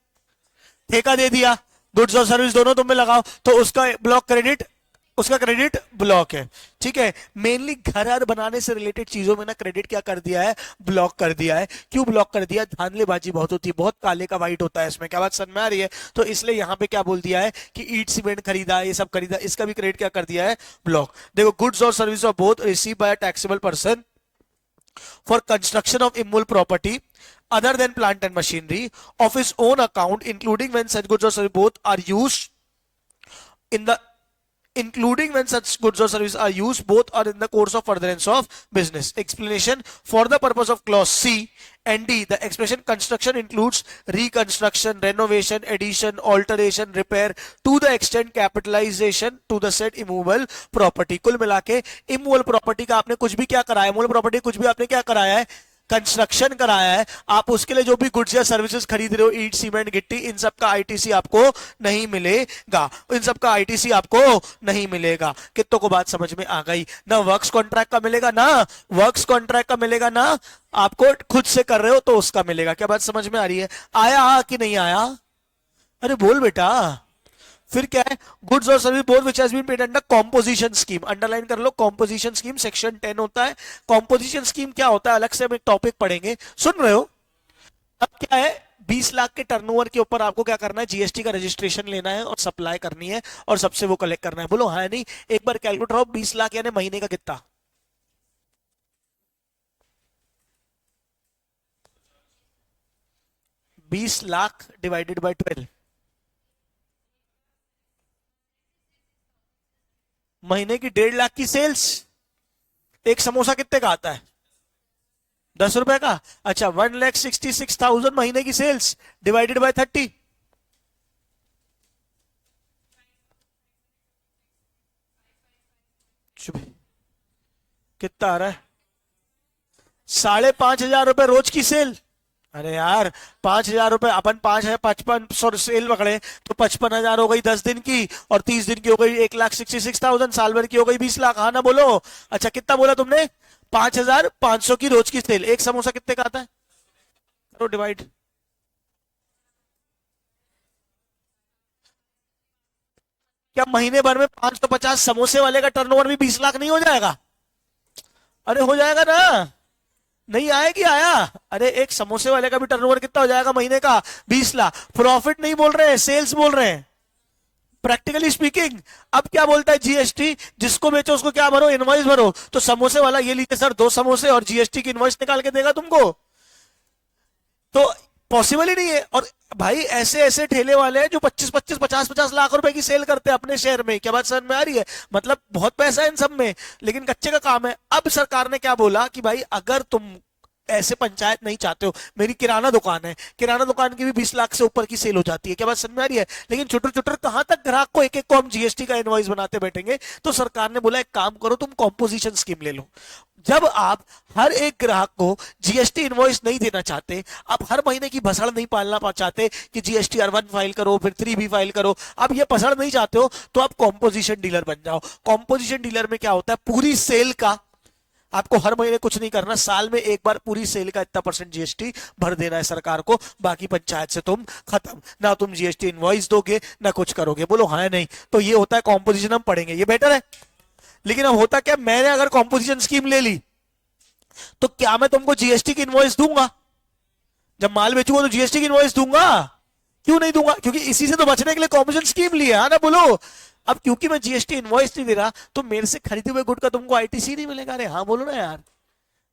Speaker 2: ठेका दे दिया, गुड्स और सर्विस दोनों तुम में लगाओ, तो उसका ब्लॉक क्रेडिट, उसका क्रेडिट ब्लॉक है। ठीक है, मेनली घर बनाने से रिलेटेड चीजों में ना क्रेडिट क्या कर दिया है? ब्लॉक कर दिया है। क्यों ब्लॉक कर दिया? धांधलेबाजी बहुत होती है, बहुत काले का वाइट होता है इसमें। क्या बात समझ में आ रही है? तो इसलिए यहां पे क्या बोल दिया है कि ईट सीमेंट खरीदा, ये सब खरीदा, इसका भी क्रेडिट क्या कर दिया है? ब्लॉक। देखो, गुड्स और service of both receive bye taxable person for construction of immovable property other than plant and machinery of his own account, including when such goods or services both are used in the including when such goods or services are used both or in the course of furtherance of business. Explanation: for the purpose of clause C and D, the expression construction includes reconstruction, renovation, addition, alteration, repair to the extent capitalization to the said immovable property. कुल मिला के immovable property का आपने कुछ भी क्या कराया, immovable property कुछ भी आपने क्या कराया है, कंस्ट्रक्शन कराया है, आप उसके लिए जो भी गुड्स या सर्विसेज खरीद रहे हो, ईट, सीमेंट, गिट्टी, इन सब का आईटीसी आपको नहीं मिलेगा, इन सब का आईटीसी आपको नहीं मिलेगा। कितनों को बात समझ में आ गई ना? वर्क्स कॉन्ट्रैक्ट का मिलेगा ना, वर्क्स कॉन्ट्रैक्ट का मिलेगा ना, आपको खुद से कर रहे हो तो उसका मिलेगा। क्या बात समझ में आ रही है? आया कि नहीं आया? अरे बोल बेटा। फिर क्या है? गुड्स और service both which has been paid under composition scheme, underline कर लो, कॉम्पोजिशन स्कीम सेक्शन 10 होता है। कॉम्पोजिशन स्कीम क्या होता है अलग से हम एक टॉपिक पढ़ेंगे, सुन रहे हो? अब क्या है, 20 लाख के टर्नओवर के ऊपर आपको क्या करना है, जीएसटी का रजिस्ट्रेशन लेना है और सप्लाई करनी है और सबसे वो कलेक्ट करना है। बोलो हाँ नहीं? एक बार कैलकुलेट करो, 20 लाख यानी महीने का कितना? 20 लाख डिवाइडेड बाय 12, महीने की 1.5 लाख की सेल्स। एक समोसा कितने का आता है? 10 रुपए का। अच्छा, 1,66,000 महीने की सेल्स डिवाइडेड बाय 30, कितना आ रहा है? 5,500 रुपए रोज की सेल। अरे यार 5,000 रुपए, अपन 5,55,000 सेल पकड़े तो 55,000 हो गई 10 दिन की, और 30 दिन की हो गई 1,66,000, साल भर की हो गई 20 लाख। हाँ ना बोलो? अच्छा कितना बोला तुमने? 5,500 की रोज की सेल। एक समोसा कितने का आता है? करो डिवाइड। क्या महीने भर में 550 समोसे वाले का टर्नओवर भी 20 लाख नहीं हो जाएगा? अरे हो जाएगा ना? नहीं आया कि आया? अरे एक समोसे वाले का भी टर्नओवर कितना हो जाएगा महीने का? 20 लाख। प्रॉफिट नहीं बोल रहे हैं, सेल्स बोल रहे हैं, प्रैक्टिकली स्पीकिंग। अब क्या बोलता है जीएसटी? जिसको बेचो उसको क्या भरो? इनवॉइस भरो। तो समोसे वाला ये लीजिए सर 2 समोसे और जीएसटी की इनवॉइस निकाल के देगा तुमको? तो पॉसिबल ही नहीं है। और भाई ऐसे ऐसे ठेले वाले हैं जो 25-25, 50-50 लाख रुपए की सेल करते हैं अपने शहर में। क्या बात समझ में आ रही है? मतलब बहुत पैसा है इन सब में, लेकिन कच्चे का काम है। अब सरकार ने क्या बोला कि भाई अगर तुम ऐसे पंचायत नहीं चाहते हो, मेरी किराना दुकान है, किराना दुकान की भी 20 लाख से ऊपर की सेल हो जाती है। क्या बात समझ में आ रही है? लेकिन छुटर छुटर कहां तक ग्राहक को एक एक को हम जीएसटी का इनवॉइस बनाते बैठेंगे? तो सरकार ने बोला एक काम करो, तुम कॉम्पोजिशन स्कीम ले लो। जब आप हर एक ग्राहक को जीएसटी इनवॉइस नहीं देना चाहते, आप हर महीने की भसड़ नहीं पालना चाहते कि जीएसटीआर 1 फाइल करो फिर 3 भी फाइल करो, आप ये भसड़ नहीं चाहते हो, तो आप कॉम्पोजिशन डीलर बन जाओ। कॉम्पोजिशन डीलर में क्या होता है? पूरी सेल का आपको हर महीने कुछ नहीं करना, साल में एक बार पूरी सेल का इतना % जीएसटी भर देना है सरकार को, बाकी पंचायत से तुम खत्म। ना तुम जीएसटी इनवॉइस दोगे ना कुछ करोगे। बोलो हाँ नहीं? तो ये होता है कॉम्पोजिशन, हम पढ़ेंगे, ये बेटर है। लेकिन अब होता क्या, मैंने अगर कॉम्पोजिशन स्कीम ले ली तो क्या मैं तुमको जीएसटी की इनवॉइस दूंगा? जब माल बेचूंगा तो जीएसटी की इनवॉइस दूंगा? क्यों नहीं दूंगा? क्योंकि इसी से तो बचने के लिए कॉम्पोजिशन स्कीम लिया है ना। बोलो अब क्योंकि मैं जीएसटी इनवॉइस नहीं दे रहा तो मेरे से खरीदे हुए गुड का तुमको आईटीसी नहीं मिलेगा। अरे हाँ बोलो ना यार।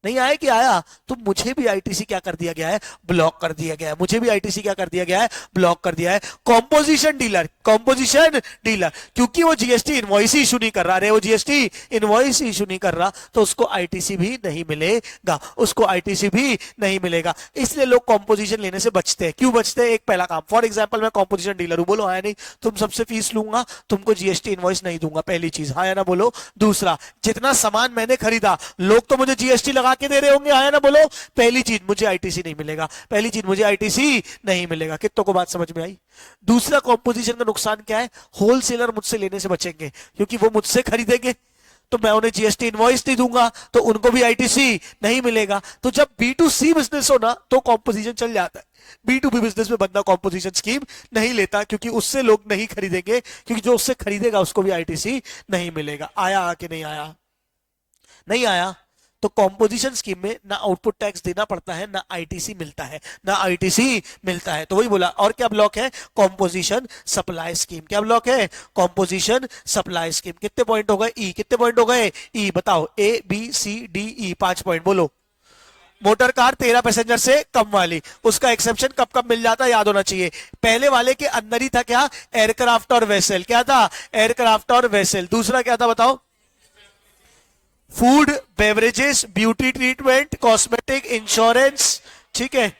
Speaker 2: नहीं आया कि आया? तो मुझे भी आईटीसी क्या कर दिया गया है? ब्लॉक कर दिया गया है। मुझे भी आईटीसी क्या कर दिया गया है? ब्लॉक कर दिया है। कॉम्पोजिशन डीलर, कॉम्पोजिशन डीलर, क्योंकि वो जीएसटी इनवॉइस ही इशू नहीं कर रहा, वो जीएसटी इनवॉइस ही इशू नहीं कर रहा, तो उसको आईटीसी भी नहीं मिलेगा, उसको आईटीसी भी नहीं मिलेगा। इसलिए लोग कॉम्पोजिशन लेने से बचते हैं। क्यों बचते हैं? एक पहला काम, फॉर एग्जाम्पल मैं कॉम्पोजिशन डीलर हूं, बोलो हाँ या नहीं? तुम सबसे फीस लूंगा, तुमको जीएसटी इनवॉइस नहीं दूंगा, पहली चीज, हाँ या ना बोलो? दूसरा, जितना सामान मैंने खरीदा लोग तो मुझे जीएसटी लगा के दे रहे होंगे, हाँ या ना बोलो? पहली चीज मुझे आईटीसी नहीं मिलेगा, पहली चीज मुझे आईटीसी नहीं मिलेगा। कितनों को बात समझ में आई? दूसरा कॉम्पोजिशन का नुकसान क्या है? होलसेलर मुझसे लेने से बचेंगे, क्योंकि वो मुझसे खरीदेंगे तो मैं उन्हें जीएसटी इनवॉइस नहीं दूंगा तो उनको भी आईटीसी नहीं मिलेगा। तो जब B2C बिजनेस हो ना तो कॉम्पोजिशन चल जाता है। B2B बिजनेस में बंदा कॉम्पोजिशन स्कीम नहीं लेता, क्योंकि उससे लोग नहीं खरीदेंगे, क्योंकि जो उससे खरीदेगा उसको भी आईटीसी नहीं मिलेगा। आया कि नहीं आया? नहीं आया? तो कॉम्पोजिशन स्कीम में ना आउटपुट टैक्स देना पड़ता है, ना आईटीसी मिलता है, ना आईटीसी मिलता है। तो वही बोला। और क्या ब्लॉक है? Composition supply scheme. क्या ब्लॉक है? Composition supply scheme. कितने पॉइंट हो गए? ई। कितने पॉइंट हो गए? ई। बताओ A B C D E, 5 point बोलो। मोटर कार 13 पैसेंजर से कम वाली, उसका एक्सेप्शन कब कब मिल जाता है याद होना चाहिए। पहले वाले के अंदर ही था क्या, एयरक्राफ्ट और वेसल, क्या था, एयरक्राफ्ट और वेसल। दूसरा क्या था बताओ, food, beverages, beauty treatment, cosmetic, insurance, ठीक है,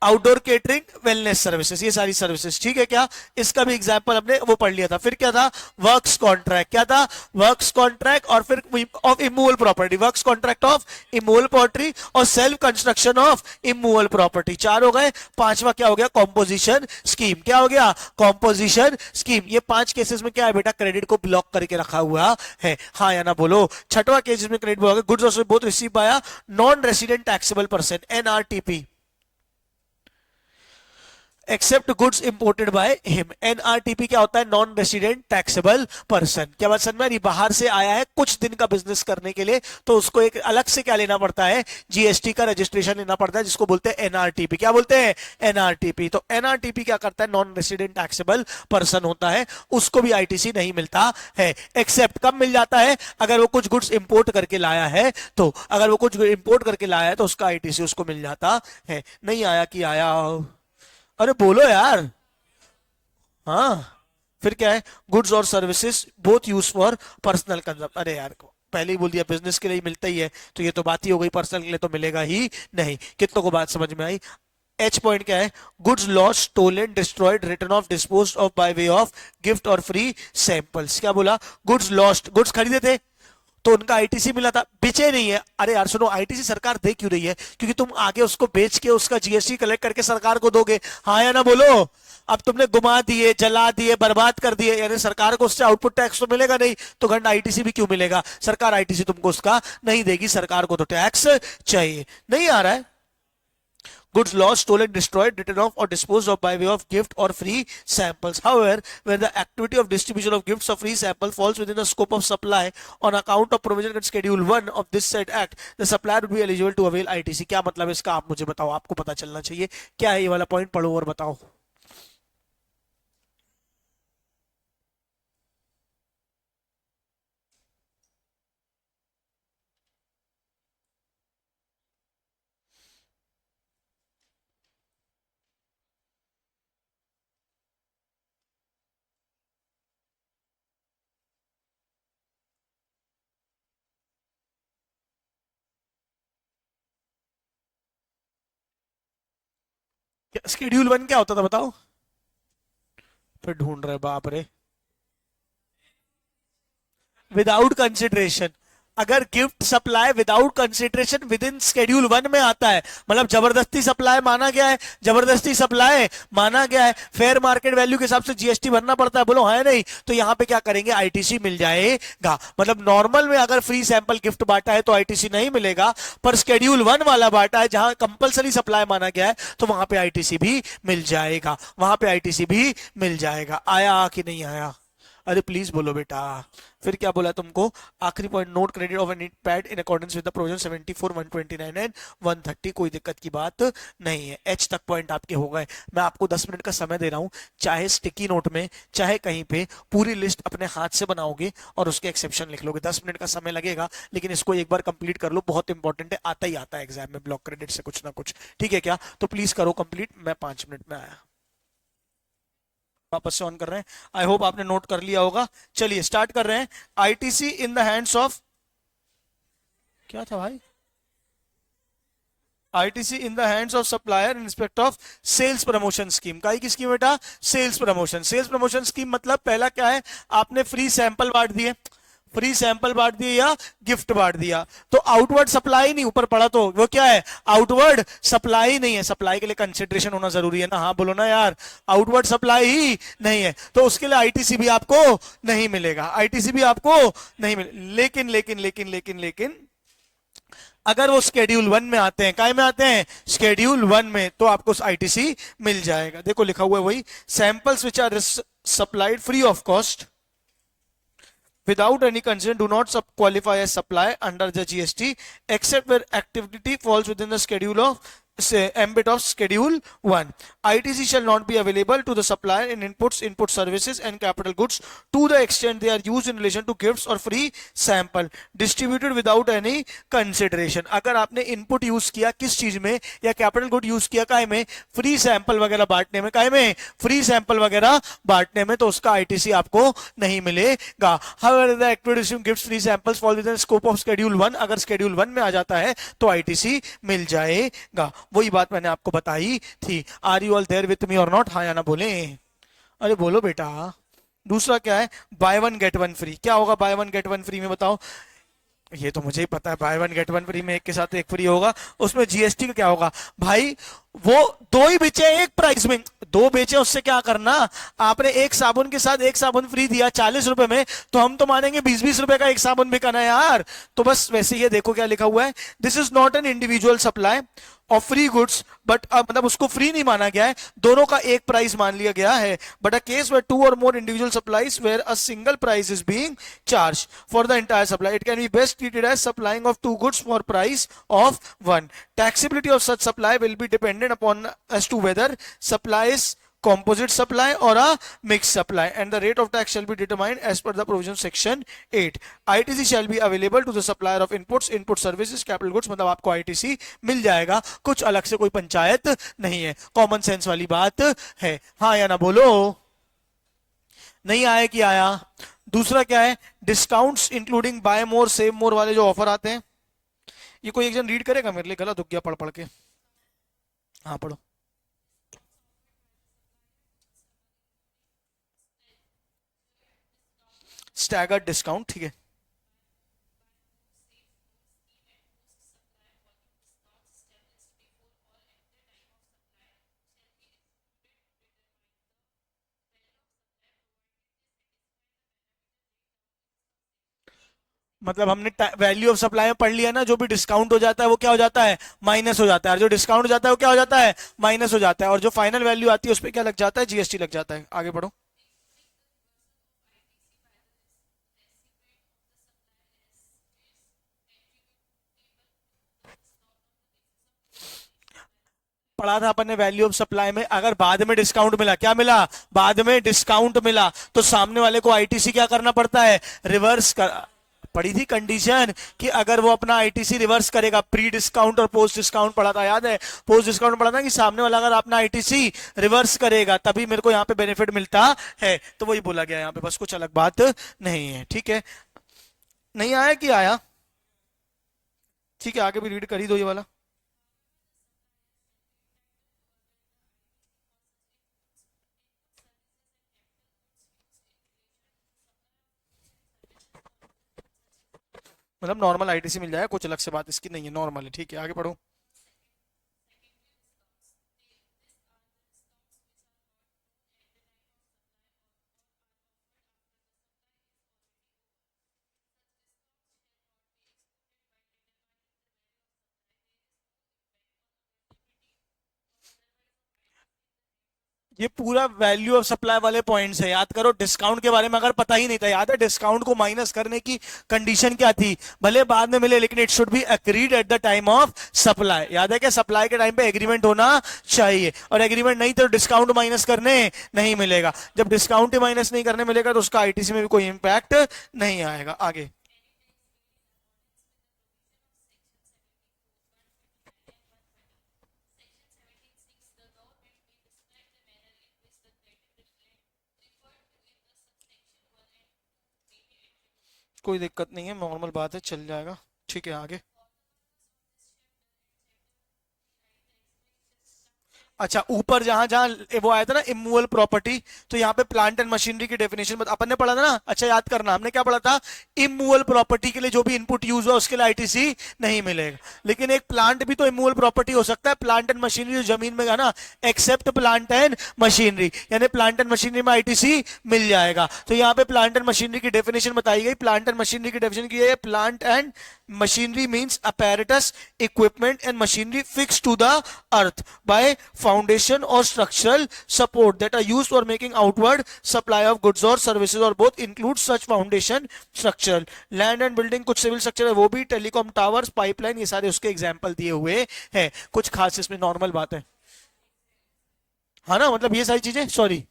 Speaker 2: आउटडोर केटरिंग, वेलनेस सर्विसेज, ये सारी सर्विसेज, ठीक है क्या। इसका भी एग्जांपल हमने वो पढ़ लिया था। फिर क्या था, वर्क्स कॉन्ट्रैक्ट, क्या था, वर्क्स कॉन्ट्रैक्ट, और फिर of immovable property, works contract of immovable property, और self construction of immovable property. 4 हो गए। 5वां क्या हो गया, कॉम्पोजिशन स्कीम, क्या हो गया, कॉम्पोजिशन स्कीम। ये 5 केसेस में क्या है बेटा, क्रेडिट को ब्लॉक करके रखा हुआ है, हाँ या ना बोलो। 6वां केसेस में credit block, goods both receive by non resident taxable person, NRTP, except goods imported by him. NRTP क्या होता है, नॉन रेसिडेंट टैक्सेबल पर्सन। क्या बात समझ में आ रही, बाहर से आया है कुछ दिन का बिजनेस करने के लिए, तो उसको एक अलग से क्या लेना पड़ता है, जीएसटी का रजिस्ट्रेशन लेना पड़ता है, जिसको बोलते हैं एनआरटीपी। क्या बोलते हैं, एनआरटीपी। तो एनआरटीपी क्या करता है, नॉन रेसिडेंट टैक्सेबल पर्सन होता है, उसको भी आईटीसी नहीं मिलता है। एक्सेप्ट कब मिल जाता है, अगर वो कुछ गुड्स इंपोर्ट करके लाया है, तो अगर वो कुछ इंपोर्ट करके लाया है तो उसका आईटीसी उसको मिल जाता है। नहीं आया कि आया, अरे बोलो यार, हाँ। फिर क्या है, गुड्स और services both use for personal consumption. अरे यार पहले ही बोल दिया बिजनेस के लिए मिलता ही है, तो ये तो बात ही हो गई, पर्सनल के लिए तो मिलेगा ही नहीं। कितनों को बात समझ में आई। एच पॉइंट क्या है, goods lost, stolen, destroyed, written off, disposed of by way of gift और फ्री सैंपल्स। क्या बोला, गुड्स लॉस्ट, गुड्स खरीदे थे तो उनका आईटीसी मिला था, बेचे नहीं है। अरे यार सुनो, आईटीसी सरकार दे क्यों रही है, क्योंकि तुम आगे उसको बेच के उसका जीएसटी कलेक्ट करके सरकार को दोगे, हाँ या ना बोलो। अब तुमने गुमा दिए, जला दिए, बर्बाद कर दिए, यानी सरकार को उससे आउटपुट टैक्स तो मिलेगा नहीं, तो घंटा आईटीसी भी क्यों मिलेगा, सरकार आईटीसी तुमको उसका नहीं देगी, सरकार को तो टैक्स चाहिए। नहीं आ रहा है, goods lost, stolen, destroyed, written off or disposed of by way of gift or free samples. However, where the activity of distribution of gifts or free samples falls within the scope of supply on account of provision in Schedule 1 of this said act, the supplier would be eligible to avail ITC. क्या मतलब इसका, आप मुझे बताओ, आपको पता चलना चाहिए क्या है ये वाला पॉइंट, पढ़ो और बताओ। Schedule 1 क्या होता था बताओ, फिर ढूंढ रहे बाप रे, विदाउट कंसिडरेशन। अगर gift supply without consideration with in schedule 1 में आता है, मतलब जबरदस्ती सप्लाई माना गया है, जबरदस्ती सप्लाई माना गया है, फेयर मार्केट वैल्यू के हिसाब से जीएसटी भरना पड़ता है, बोलो है नहीं, तो यहां पे क्या करेंगे, आईटीसी मिल जाएगा। मतलब नॉर्मल में अगर फ्री सैंपल गिफ्ट बांटा है तो आईटीसी नहीं मिलेगा, पर शेड्यूल 1 वाला बांटा है जहां कंपलसरी सप्लाई माना गया है, तो वहां पे आईटीसी भी मिल जाएगा, वहां पे आईटीसी भी मिल जाएगा। आया कि नहीं आया, अरे प्लीज बोलो बेटा। फिर क्या बोला तुमको, आखिरी point, note credit of any pad in accordance with the provision 74, 129 and 130, कोई दिक्कत की बात नहीं है। एच तक पॉइंट आपके हो गए। मैं आपको 10 मिनट का समय दे रहा हूं, चाहे स्टिकी नोट में चाहे कहीं पे पूरी लिस्ट अपने हाथ से बनाओगे और उसके एक्सेप्शन लिख लोगे। 10 मिनट का समय लगेगा, लेकिन इसको एक बार कंप्लीट कर लो, बहुत इंपॉर्टेंट है, आता ही आता है एग्जाम में ब्लॉक क्रेडिट से कुछ ना कुछ, ठीक है क्या। तो प्लीज करो कंप्लीट, मैं 5 मिनट में आया, वापस से ऑन कर रहे हैं। आई होप आपने नोट कर लिया होगा। चलिए स्टार्ट कर रहे हैं। ITC in the hands of, क्या था भाई, ITC in the hands of supplier in respect of sales promotion scheme. का की स्कीम बेटा, sales promotion. Sales promotion scheme मतलब पहला क्या है, आपने फ्री सैंपल बांट दिए, फ्री सैंपल बांट दिए या गिफ्ट बांट दिया, तो आउटवर्ड सप्लाई नहीं, ऊपर पड़ा तो वो क्या है, आउटवर्ड सप्लाई नहीं है। सप्लाई के लिए कंसिडरेशन होना जरूरी है ना, हाँ बोलो ना यार, आउटवर्ड सप्लाई ही नहीं है, तो उसके लिए आईटीसी भी आपको नहीं मिलेगा, आईटीसी भी आपको नहीं मिले। लेकिन लेकिन लेकिन लेकिन लेकिन अगर वो शेड्यूल 1 में आते हैं, काय में आते हैं, शेड्यूल 1 में, तो आपको आईटीसी मिल जाएगा। देखो लिखा हुआ है वही, samples which are supplied free of cost without any concern do not qualify as supply under the GST except where activity falls within the schedule of ambit of schedule 1. ITC shall not be available to the supplier in inputs, input services and capital goods to the extent they are used in relation to gifts or free sample distributed without any consideration. अगर आपने input use किया किस चीज में या capital good use किया काय में, फ्री सैंपल वगैरह बांटने में, काय में फ्री सैंपल वगैरह बांटने में, तो उसका आईटीसी आपको नहीं मिलेगा. However, the activity gifts free samples fall within the scope of schedule 1. अगर schedule 1 में आ जाता है तो आईटीसी मिल जाएगा. वही बात मैंने आपको बताई थी. Are you all there with me और नॉट? हाँ या ना बोले? अरे बोलो बेटा. दूसरा क्या है? By one get one free. क्या होगा by one get one free में, बताओ? ये तो मुझे ही पता है, by one get one free में एक के साथ एक फ्री होगा. उसमें जीएसटी का क्या होगा भाई? वो दो ही बेचे एक प्राइस में, दो बेचे उससे क्या करना. आपने एक साबुन के साथ एक साबुन फ्री दिया 40 रुपए में, तो हम तो मानेंगे 20-20 रुपए का एक साबुन बिकाना है यार. तो बस वैसे ही देखो क्या लिखा हुआ है. This is not an individual supply of free goods but मतलब उसको फ्री नहीं माना गया है, दोनों का एक प्राइस मान लिया गया है. But a case where two or more individual supplies where a single price is being charge for the entire supply, it can be best treated as supplying of two goods for price of one. Taxability of such supply will be dependent upon as to whether supply is composite supply or a mixed supply, and the rate of tax shall be determined as per the provision section 8. ITC shall be available to the supplier of inputs, input services, capital goods. मतलब आपको ITC मिल जाएगा, कुछ अलग से कोई पंचायत नहीं है. Common sense वाली बात है. हाँ या ना बोलो? नहीं आया कि आया? दूसरा क्या है? डिस्काउंट्स इंक्लूडिंग बाय मोर सेव मोर वाले जो ऑफर आते हैं. ये कोई एक जन रीड करेगा? मेरे लिए गलत हो गया पढ़ पढ़ के. हाँ पढ़ो. स्टैगर्ड डिस्काउंट, ठीक है. मतलब हमने वैल्यू ऑफ सप्लाई में पढ़ लिया ना, जो भी डिस्काउंट हो जाता है वो क्या हो जाता है? माइनस हो जाता है. और जो डिस्काउंट हो जाता है वो क्या हो जाता है? माइनस हो जाता है. और जो फाइनल वैल्यू आती है उस पर क्या लग जाता है? जीएसटी लग जाता है. आगे बढ़ो. पढ़ा था अपन ने वैल्यू ऑफ सप्लाई में, अगर बाद में डिस्काउंट मिला, क्या मिला? बाद में डिस्काउंट मिला, तो सामने वाले को आईटीसी क्या करना पड़ता है? रिवर्स कर. पढ़ी थी कंडीशन कि अगर वो अपना आईटीसी रिवर्स करेगा. प्री डिस्काउंट और पोस्ट डिस्काउंट पढ़ा था, याद है? पोस्ट डिस्काउंट पढ़ा था कि सामने वाला अगर अपना आईटीसी रिवर्स करेगा तभी मेरे को यहाँ पे बेनिफिट मिलता है. तो वही बोला गया यहाँ पे, बस कुछ अलग बात नहीं है. ठीक है. नहीं आया कि आया? ठीक है, आगे भी रीड कर ही दो ये वाला. मतलब नॉर्मल आईटीसी मिल जाएगा, कुछ अलग से बात इसकी नहीं है, नॉर्मल है. ठीक है, आगे बढ़ो. ये पूरा वैल्यू ऑफ सप्लाई वाले पॉइंट्स है, याद करो. डिस्काउंट के बारे में अगर पता ही नहीं था, याद है डिस्काउंट को माइनस करने की कंडीशन क्या थी? भले बाद में मिले लेकिन it should be agreed at the time of supply. याद है क्या? सप्लाई के टाइम पे एग्रीमेंट होना चाहिए, और एग्रीमेंट नहीं तो डिस्काउंट माइनस करने नहीं मिलेगा. जब डिस्काउंट ही माइनस नहीं करने मिलेगा तो उसका आईटीसी में भी कोई इंपैक्ट नहीं आएगा. आगे. कोई दिक्कत नहीं है, नॉर्मल बात है, चल जाएगा. ठीक है, आगे. अच्छा, ऊपर जहां जहां वो आया था ना इमूवेबल प्रॉपर्टी, तो यहाँ पे प्लांट एंड मशीनरी की डेफिनेशन अपन ने पढ़ा था ना. अच्छा याद करना, हमने क्या पढ़ा था? इमूवेबल प्रॉपर्टी के लिए जो भी इनपुट यूज हुआ उसके लिए आईटीसी नहीं मिलेगा. लेकिन एक प्लांट भी तो इमूवेबल प्रॉपर्टी हो सकता है. प्लांट एंड मशीनरी जो जमीन में है ना, एक्सेप्ट प्लांट एंड मशीनरी, यानी प्लांट एंड मशीनरी में आईटीसी मिल जाएगा. तो यहाँ पे प्लांट एंड मशीनरी की डेफिनेशन बताई गई. प्लांट एंड मशीनरी की डेफिनेशन की है, plant and machinery means apparatus, equipment and machinery fixed to the earth by foundation or structural support that are used for making outward supply of goods or services or both include such foundation structural. Land and building कुछ civil structure है वो भी, telecom towers, pipeline, ये सारे उसके example दिए हुए हैं. कुछ खास इसमें नॉर्मल बात है ना, मतलब ये सारी चीजें, sorry,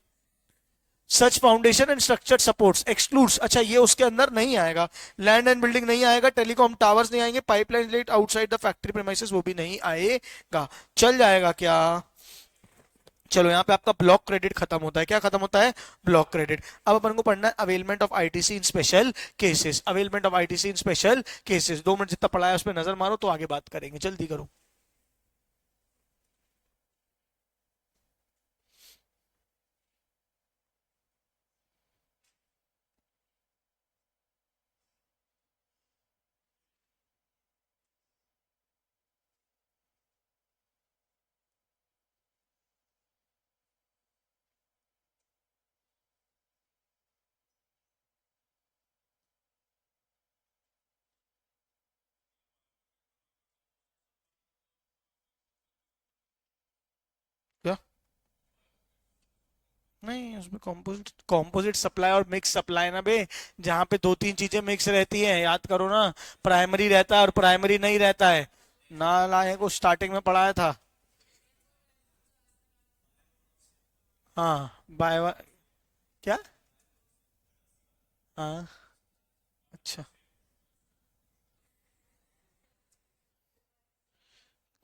Speaker 2: such foundation and structure supports excludes, अच्छा ये उसके अंदर नहीं आएगा. लैंड एंड बिल्डिंग नहीं आएगा, टेलीकॉम टावर्स नहीं आएंगे, pipeline laid outside the factory premises वो भी नहीं आएगा. चल जाएगा क्या? चलो यहाँ पे आपका ब्लॉक क्रेडिट खत्म होता है. क्या खत्म होता है? Block credit. अब अपन को पढ़ना है availment of ITC in special cases. Availment of ITC in special cases. 2 minute जितना पढ़ा है उस पर नजर मारो तो आगे बात करेंगे. जल्दी करो. क्या नहीं, उसमें कॉम्पोजिट कॉम्पोजिट सप्लाई और मिक्स सप्लाई ना बे, जहां पे 2-3 चीजें मिक्स रहती हैं, याद करो ना. प्राइमरी रहता है और प्राइमरी नहीं रहता है. नालायक को स्टार्टिंग में पढ़ाया था. हाँ बाय. क्या? हाँ. अच्छा,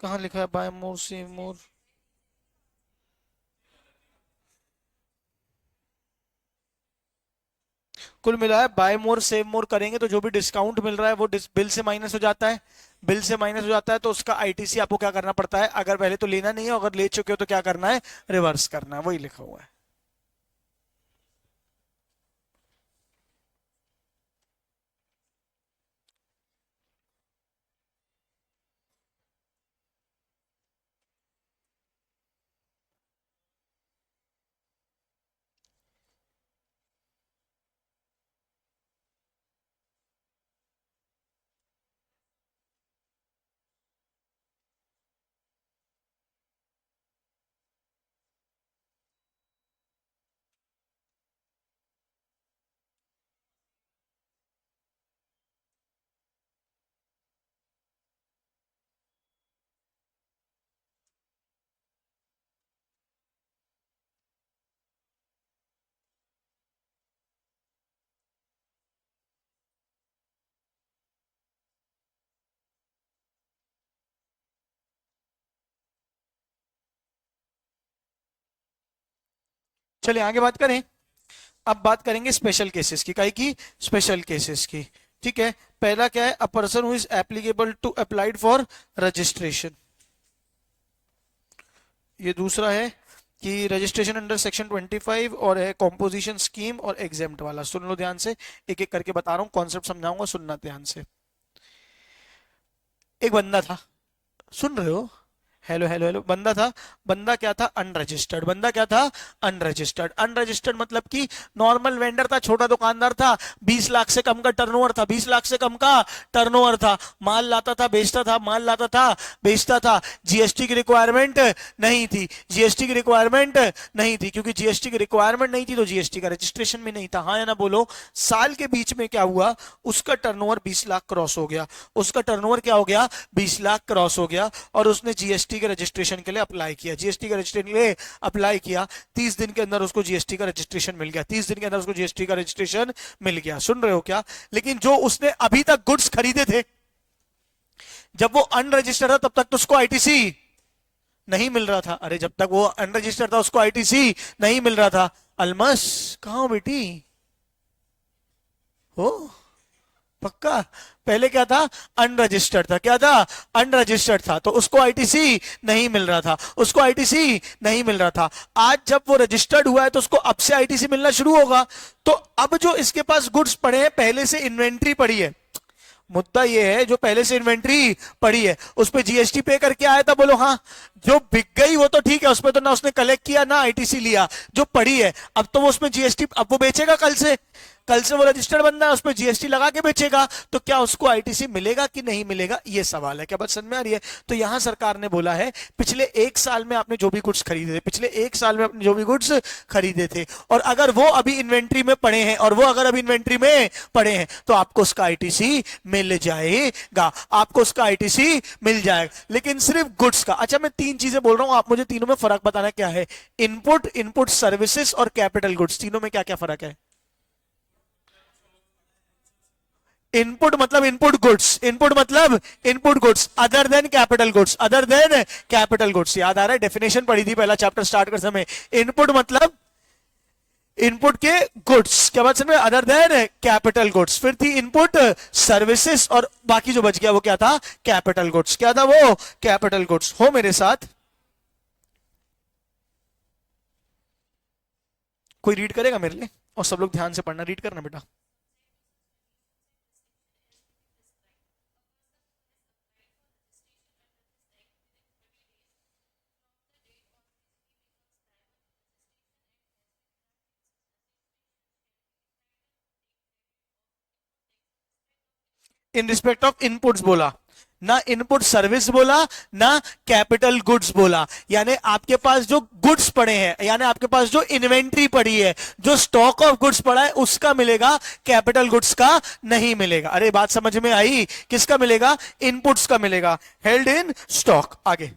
Speaker 2: कहाँ लिखा है बाय मोर सेव मोर? कुल मिला है बाय मोर सेव मोर करेंगे तो जो भी डिस्काउंट मिल रहा है वो बिल से माइनस हो जाता है. बिल से माइनस हो जाता है तो उसका आईटीसी आपको क्या करना पड़ता है, अगर पहले तो लेना नहीं है, अगर ले चुके हो तो क्या करना है, रिवर्स करना है. वही लिखा हुआ है. चलिए आगे बात करें. अब बात करेंगे स्पेशल केसेस की. काई की? स्पेशल केसेस की. ठीक है. पहला क्या है? A person who is applicable to applied for registration. ये दूसरा है कि रजिस्ट्रेशन अंडर सेक्शन 25 और है कॉम्पोजिशन स्कीम और एग्जेम्प्ट वाला. सुन लो ध्यान से, एक एक करके बता रहा हूं, कॉन्सेप्ट समझाऊंगा, सुनना ध्यान से. एक बंदा था, सुन रहे हो? Hello hello hello. बंदा था. बंदा क्या था? अनरजिस्टर्ड. बंदा क्या था? अनरजिस्टर्ड. अनरजिस्टर्ड मतलब कि नॉर्मल वेंडर था, छोटा दुकानदार था, 20 लाख से कम का टर्नओवर था, 20 लाख से कम का टर्नओवर था, माल लाता था बेचता था, माल लाता था बेचता था. जीएसटी की रिक्वायरमेंट नहीं थी. जीएसटी की रिक्वायरमेंट नहीं थी. क्योंकि जीएसटी की रिक्वायरमेंट नहीं थी तो जीएसटी का रजिस्ट्रेशन भी नहीं था. हाँ या ना बोलो. साल के बीच में क्या हुआ? उसका टर्नओवर 20 लाख क्रॉस हो गया. उसका टर्नओवर क्या हो गया? 20 लाख क्रॉस हो गया और उसने जीएसटी के रजिस्ट्रेशन के लिए अप्लाई किया. जीएसटी के रजिस्ट्रेशन के लिए अप्लाई किया. 30 दिन के अंदर उसको जीएसटी का रजिस्ट्रेशन मिल गया. 30 दिन के अंदर उसको जीएसटी का रजिस्ट्रेशन मिल गया. सुन रहे हो क्या? लेकिन जो उसने अभी तक गुड्स खरीदे थे, जब वो अनरजिस्टर्ड था तब तक तो उसको आईटीसी नहीं मिल रहा था. अरे जब तक वो अनरजिस्टर्ड था उसको आईटीसी नहीं मिल रहा था. अलमस कहां हो बेटी? हो पक्का? पहले क्या था? अनरजिस्टर्ड था. क्या था? अनरजिस्टर्ड था. तो उसको आईटीसी नहीं मिल रहा था. उसको आईटीसी नहीं मिल रहा था. आज जब वो रजिस्टर्ड हुआ है तो उसको अब से आईटीसी मिलना शुरू होगा. तो अब जो इसके पास गुड्स पड़े हैं, पहले से इन्वेंट्री पड़ी है. मुद्दा ये है, जो पहले से इन्वेंट्री पड़ी है उस पर जीएसटी पे करके आया था. बोलो हाँ. जो बिक गई वो तो ठीक है, उसमें तो ना उसने कलेक्ट किया ना आईटीसी लिया. जो पड़ी है अब तो वो उसमें जीएसटी, अब वो बेचेगा कल से. कल से वो रजिस्टर्ड बंदा है, उस पर जीएसटी लगा के बेचेगा, तो क्या उसको आईटीसी मिलेगा कि नहीं मिलेगा, ये सवाल है। क्या बात समझ में आ रही है? तो यहां सरकार ने बोला है पिछले 1 साल में आपने जो भी गुड्स खरीदे थे, पिछले 1 साल में आपने जो भी गुड्स खरीदे थे, और अगर वो अभी इन्वेंट्री में पड़े हैं, और वो अगर अभी इन्वेंट्री में पड़े हैं, तो आपको उसका आईटीसी मिल जाएगा, आपको उसका आईटीसी मिल जाएगा, लेकिन सिर्फ गुड्स का। अच्छा, मैं 3 चीजें बोल रहा हूं, आप मुझे तीनों में फर्क बताना क्या है। इनपुट, इनपुट सर्विसेज और कैपिटल गुड्स, तीनों में क्या क्या फर्क है? इनपुट मतलब इनपुट गुड्स, इनपुट मतलब input goods other than capital goods, other than capital goods. याद आ रहा है, डेफिनेशन पढ़ी थी पहला चैप्टर स्टार्ट कर समय। इनपुट मतलब इनपुट के गुड्स, क्या बात समझ में, अदर देन कैपिटल गुड्स। फिर थी इनपुट सर्विसेज, और बाकी जो बच गया वो क्या था? Capital goods. क्या था वो? Capital goods. हो मेरे साथ? कोई रीड करेगा मेरे लिए? और सब लोग ध्यान से पढ़ना, रीड करना बेटा। इन रिस्पेक्ट ऑफ इनपुट्स बोला ना, इनपुट सर्विस बोला ना, कैपिटल गुड्स बोला। यानी आपके पास जो गुड्स पड़े हैं, यानी आपके पास जो इन्वेंट्री पड़ी है, जो स्टॉक ऑफ गुड्स पड़ा है, उसका मिलेगा, कैपिटल गुड्स का नहीं मिलेगा। अरे बात समझ में आई? किसका मिलेगा? इनपुट्स का मिलेगा, हेल्ड इन स्टॉक। आगे,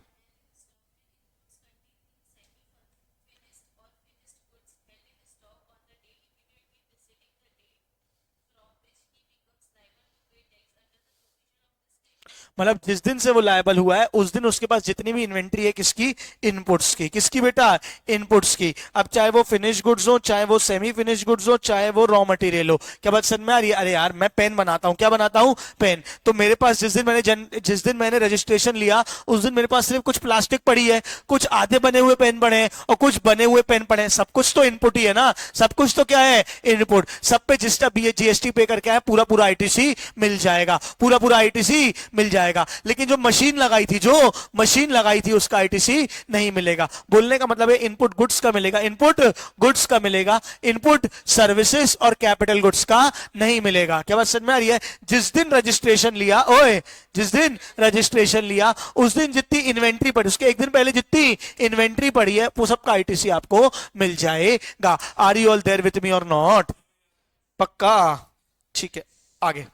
Speaker 2: मतलब जिस दिन से वो लायबल हुआ है उस दिन उसके पास जितनी भी इन्वेंट्री है, किसकी? इनपुट्स की। किसकी बेटा? इनपुट्स की। अब चाहे वो फिनिश गुड्स हो, चाहे वो सेमी फिनिश गुड्स हो, चाहे वो रॉ मटेरियल हो। क्या बात समझ में आ रही है? अरे यार, मैं पेन बनाता हूं, क्या बनाता हूं? पेन। तो मेरे पास जिस दिन मैंने रजिस्ट्रेशन लिया, उस दिन मेरे पास सिर्फ कुछ प्लास्टिक पड़ी है, कुछ आधे बने हुए पेन पड़े हैं, और कुछ बने हुए पेन पड़े हैं। सब कुछ तो इनपुट ही है ना, सब कुछ तो क्या है? इनपुट। सब पे जिसका जीएसटी पे करके आया, पूरा पूरा आईटीसी मिल जाएगा, पूरा पूरा आईटीसी मिल जाएगा। लेकिन जो मशीन लगाई थी, जो मशीन लगाई थी, उसका आईटीसी नहीं मिलेगा। बोलने का मतलब है इनपुट गुड्स का मिलेगा, इनपुट गुड्स का मिलेगा, इनपुट सर्विसेज और कैपिटल गुड्स का नहीं मिलेगा। क्या बात समझ में आ रही है? जिस दिन रजिस्ट्रेशन लिया, ओए, जिस दिन रजिस्ट्रेशन लिया, उस दिन जितनी इन्वेंट्री पड़ी, उसके एक दिन पहले जितनी इन्वेंट्री पड़ी है, वो सबका आईटीसी आपको मिल जाएगा। Are you all there with me और नॉट? पक्का? ठीक है, आगे।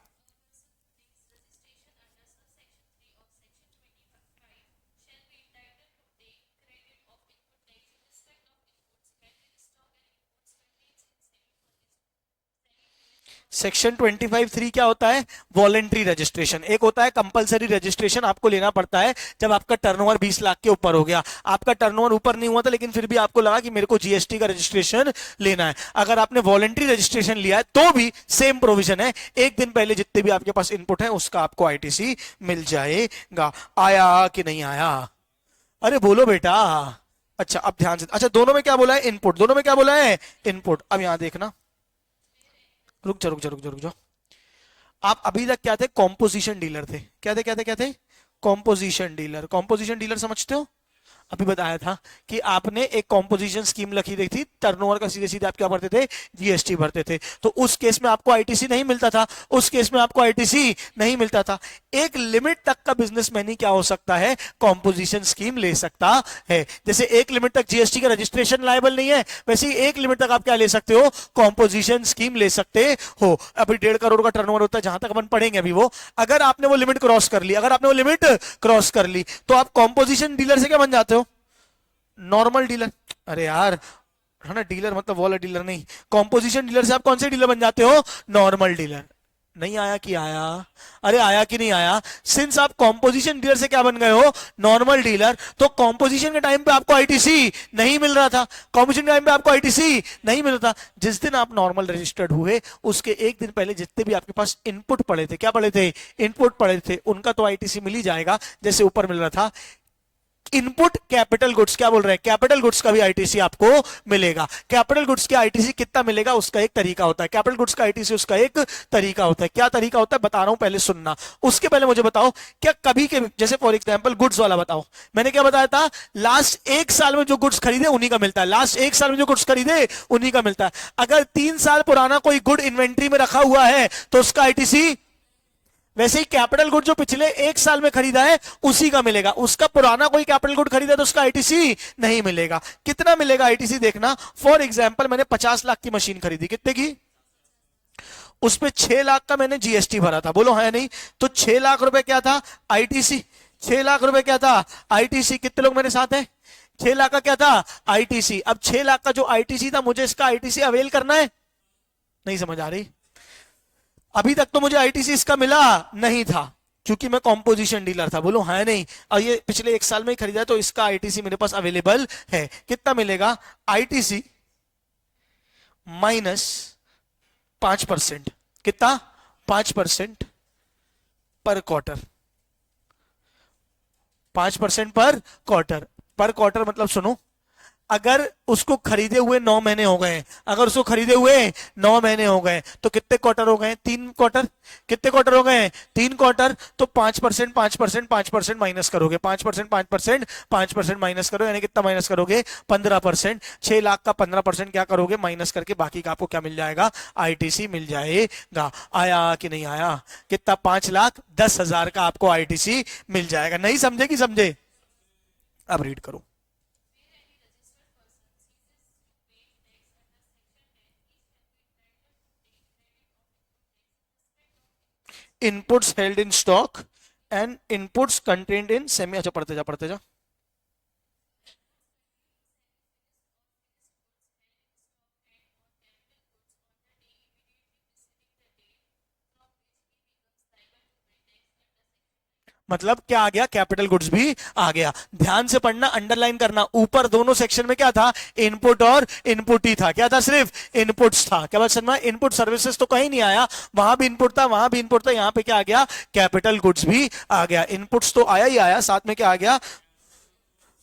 Speaker 2: सेक्शन 25(3) क्या होता है? Voluntary registration. एक होता है कंपलसरी रजिस्ट्रेशन, आपको लेना पड़ता है जब आपका टर्नओवर 20 लाख के ऊपर हो गया। आपका टर्नओवर ऊपर नहीं हुआ था, लेकिन फिर भी आपको लगा कि मेरे को जीएसटी का रजिस्ट्रेशन लेना है। अगर आपने वॉलेंट्री रजिस्ट्रेशन लिया है तो भी सेम प्रोविजन है, एक दिन पहले जितने भी आपके पास इनपुट है उसका आपको आईटीसी मिल जाएगा। आया कि नहीं आया? अरे बोलो बेटा। अच्छा, अब ध्यान से, अच्छा दोनों में क्या बोला है? इनपुट। दोनों में क्या बोला है? इनपुट। अब यहां देखना, रुक जा रुक जा रुक जा रुक जा। आप अभी तक क्या थे? कॉम्पोजिशन डीलर थे। क्या थे? क्या थे? क्या थे? Composition dealer. कॉम्पोजिशन डीलर समझते हो? अभी बताया था कि आपने एक कॉम्पोजिशन स्कीम लखी रही थी, टर्नओवर का सीधे सीधे आप क्या भरते थे? जीएसटी भरते थे। तो उस केस में आपको आईटीसी नहीं मिलता था, उस केस में आपको आईटीसी नहीं मिलता था। एक लिमिट तक का बिजनेसमैन ही क्या हो सकता है? कॉम्पोजिशन स्कीम ले सकता है। जैसे एक लिमिट तक जीएसटी का रजिस्ट्रेशन लायबल नहीं है, वैसे ही एक लिमिट तक आप क्या ले सकते हो? कॉम्पोजिशन स्कीम ले सकते हो। अभी 1.5 करोड़ का टर्नओवर होता है, जहां तक अपन पढ़ेंगे अभी वो। अगर आपने वो लिमिट क्रॉस कर ली, अगर आपने वो लिमिट क्रॉस कर ली, तो आप कॉम्पोजिशन डीलर से क्या बन जाते हो? Normal dealer. अरे यार, है ना, डीलर मतलब वो वाला डीलर नहीं, कॉम्पोजिशन डीलर से आप कौन से डीलर बन जाते हो? Normal dealer. नहीं आया कि आया? अरे आया कि नहीं आया? सिंस आप कॉम्पोजिशन डीलर से क्या बन गए हो? Normal dealer. तो कॉम्पोजिशन के टाइम पे आपको आईटीसी नहीं मिल रहा था, कॉम्पोजिशन के टाइम पे आपको आईटीसी नहीं मिल रहा था। जिस दिन आप नॉर्मल रजिस्टर्ड हुए, उसके एक दिन पहले जितने भी आपके पास इनपुट पड़े थे, क्या पड़े थे? इनपुट पड़े थे, उनका तो आईटीसी मिल ही जाएगा, जैसे ऊपर मिल रहा था। इनपुट कैपिटल गुड्स, क्या बोल रहे हैं, कैपिटल गुड्स का भी आईटीसी आपको मिलेगा। कैपिटल गुड्स की आईटीसी कितना मिलेगा उसका एक तरीका होता है, कैपिटल गुड्स का आईटीसी उसका एक तरीका होता है। क्या तरीका होता है बता रहा हूं, पहले सुनना। उसके पहले मुझे बताओ, क्या कभी के जैसे फॉर एग्जांपल गुड्स वाला बताओ, मैंने क्या बताया था, लास्ट एक साल में जो गुड्स खरीदे उन्हीं का मिलता है, लास्ट एक साल में जो गुड्स खरीदे उन्हीं का मिलता है। अगर 3 साल पुराना कोई गुड इन्वेंट्री में रखा हुआ है तो उसका आईटीसी, वैसे ही कैपिटल गुड जो पिछले एक साल में खरीदा है उसी का मिलेगा। उसका पुराना कोई कैपिटल गुड खरीदा तो उसका आईटीसी नहीं मिलेगा। कितना मिलेगा आईटीसी देखना, फॉर एग्जांपल मैंने 50 लाख की मशीन खरीदी, कितने की, उस पे 6 लाख का मैंने जीएसटी भरा था, बोलो है नहीं, तो 6 लाख रुपए क्या था आईटीसी, 6 लाख रुपए क्या था आईटीसी। कितने लोग मेरे साथ हैं, 6 लाख का क्या था आईटीसी। अब 6 लाख का जो आईटीसी था मुझे इसका आईटीसी अवेल करना है, नहीं समझ आ रही, अभी तक तो मुझे आईटीसी इसका मिला नहीं था क्योंकि मैं कॉम्पोजिशन डीलर था, बोलो है नहीं, और ये पिछले एक साल में ही खरीदा तो इसका आईटीसी मेरे पास अवेलेबल है। कितना मिलेगा आईटीसी माइनस 5%, कितना 5% पर क्वार्टर, 5% पर क्वार्टर, पर क्वार्टर मतलब सुनो, अगर उसको खरीदे हुए 9 महीने हो गए, अगर उसको खरीदे हुए 9 महीने हो गए तो कितने क्वार्टर हो गए, 3 क्वार्टर, कितने क्वार्टर हो गए 3 क्वार्टर, तो 5% 5% 5% माइनस करोगे, 5% 5% 5% माइनस करो, यानी कितना माइनस करोगे 15%। 6 लाख का 15% क्या करोगे माइनस करके, बाकी का आपको क्या मिल जाएगा आईटीसी मिल जाएगा। आया कि नहीं आया, कितना 5,10,000 का आपको आईटीसी मिल जाएगा। नहीं समझे कि समझे, अब रीड करो। Inputs held in stock and inputs contained in semi, अच्छा पढ़ते जा पढ़ते जा। मतलब क्या आ गया, कैपिटल गुड्स भी आ गया। ध्यान से पढ़ना, अंडरलाइन करना, ऊपर दोनों सेक्शन में क्या था, इनपुट और इनपुट ही था, क्या था, सिर्फ इनपुट्स था। क्या बात समझ में, इनपुट सर्विसेज तो कहीं नहीं आया, वहां भी इनपुट था वहां भी इनपुट था, यहां पे क्या आ गया, कैपिटल गुड्स भी आ गया। इनपुट्स तो आया ही आया, साथ में क्या आ गया,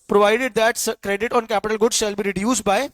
Speaker 2: provided that credit on capital goods shall be reduce by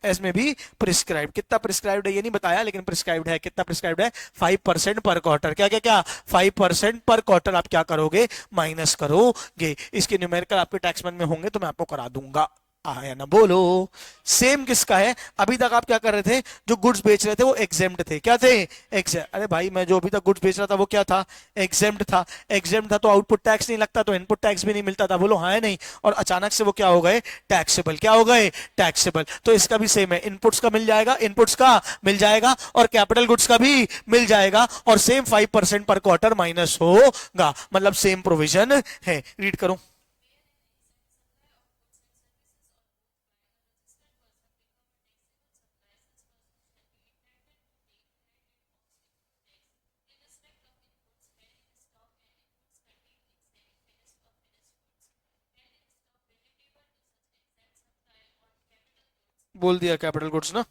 Speaker 2: S में भी प्रिस्क्राइब। कितना प्रिस्क्राइब्ड है ये नहीं बताया, लेकिन प्रिस्क्राइब्ड है। कितना प्रिस्क्राइब्ड है 5% पर क्वार्टर, क्या क्या क्या 5% पर क्वार्टर आप क्या करोगे माइनस करोगे। इसके न्यूमेरिकल आपके टैक्स में होंगे तो मैं आपको करा दूंगा, आया ना, बोलो। सेम किसका है, अभी तक आप क्या कर रहे थे, जो गुड्स बेच रहे थे वो एग्जेम्प्ट थे, क्या थे एग्जेम्प्ट। अरे भाई मैं जो अभी तक गुड्स बेच रहा था वो क्या था, एग्जेम्प्ट था। एग्जेम्प्ट था तो आउटपुट टैक्स नहीं लगता, तो इनपुट टैक्स भी नहीं मिलता था, बोलो हाँ नहीं, और अचानक से वो क्या हो गए टैक्सेबल, क्या हो गए टैक्सेबल। तो इसका भी सेम है, इनपुट्स का मिल जाएगा, इनपुट्स का मिल जाएगा, और कैपिटल गुड्स का भी मिल जाएगा, और सेम 5% पर क्वार्टर माइनस होगा, मतलब सेम प्रोविजन है। रीड करो। बोल दिया कैपिटल गुड्स ना,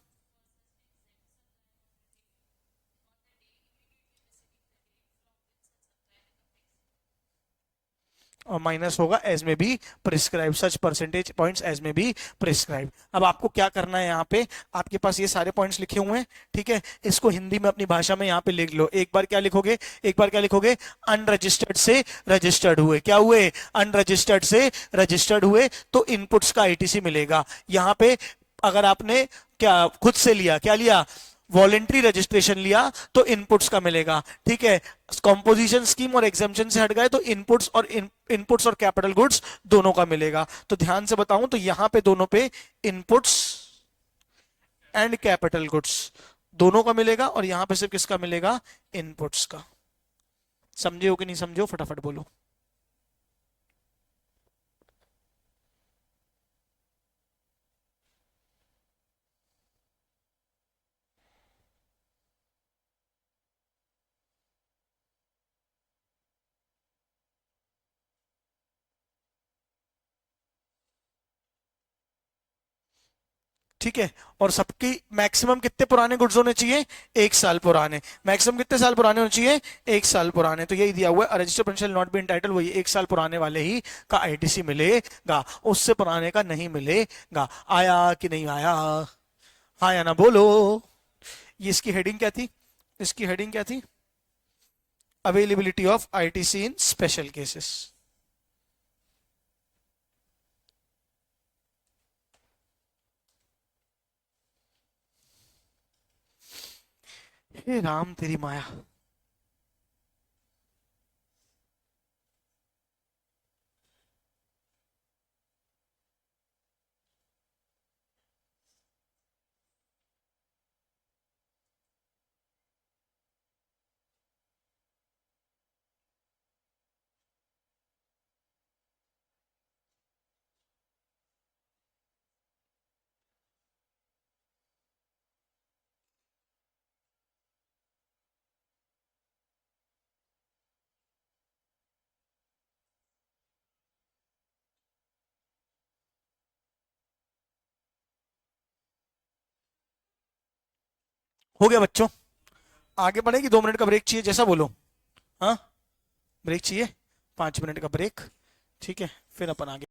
Speaker 2: और माइनस होगा एज में भी प्रिस्क्राइब, सच परसेंटेज पॉइंट्स एज में भी प्रिस्क्राइब। अब आपको क्या करना है, यहाँ पे आपके पास ये सारे पॉइंट्स लिखे हुए हैं, ठीक है, इसको हिंदी में अपनी भाषा में यहाँ पे लिख लो। एक बार क्या लिखोगे, एक बार क्या लिखोगे, अनरजिस्टर्ड से रजिस्टर्ड हुए, क्या हुए, अनरजिस्टर्ड से रजिस्टर्ड हुए, तो इनपुट्स का आईटीसी मिलेगा। यहाँ पे अगर आपने क्या खुद से लिया, क्या लिया, वॉलेंट्री रजिस्ट्रेशन लिया तो इनपुट्स का मिलेगा, ठीक है। कॉम्पोजिशन स्कीम और एग्जाम्पशन से हट गए तो इनपुट्स और इनपुट्स और कैपिटल गुड्स दोनों का मिलेगा। तो ध्यान से बताऊं तो यहां पे दोनों पे इनपुट्स एंड कैपिटल गुड्स दोनों का मिलेगा, और यहां पे सिर्फ किसका मिलेगा, इनपुट्स का। समझे हो कि नहीं समझे हो, फटाफट बोलो। ठीक है, और सबकी मैक्सिमम कितने पुराने गुड्स होने चाहिए, 1 साल पुराने। मैक्सिमम कितने साल पुराने होने चाहिए, 1 साल पुराने। तो यही दिया हुआ है, registered person not be entitle, वही 1 साल पुराने वाले ही का आईटीसी मिलेगा, उससे पुराने का नहीं मिलेगा। आया कि नहीं आया, हाँ या ना बोलो। ये इसकी हेडिंग क्या थी, इसकी हेडिंग क्या थी, availability of ITC in special cases. हे राम तेरी माया। हो गया बच्चों, आगे बढ़ेगी, 2 मिनट का ब्रेक चाहिए जैसा बोलो, हाँ ब्रेक चाहिए, 5 मिनट का ब्रेक, ठीक है, फिर अपन आगे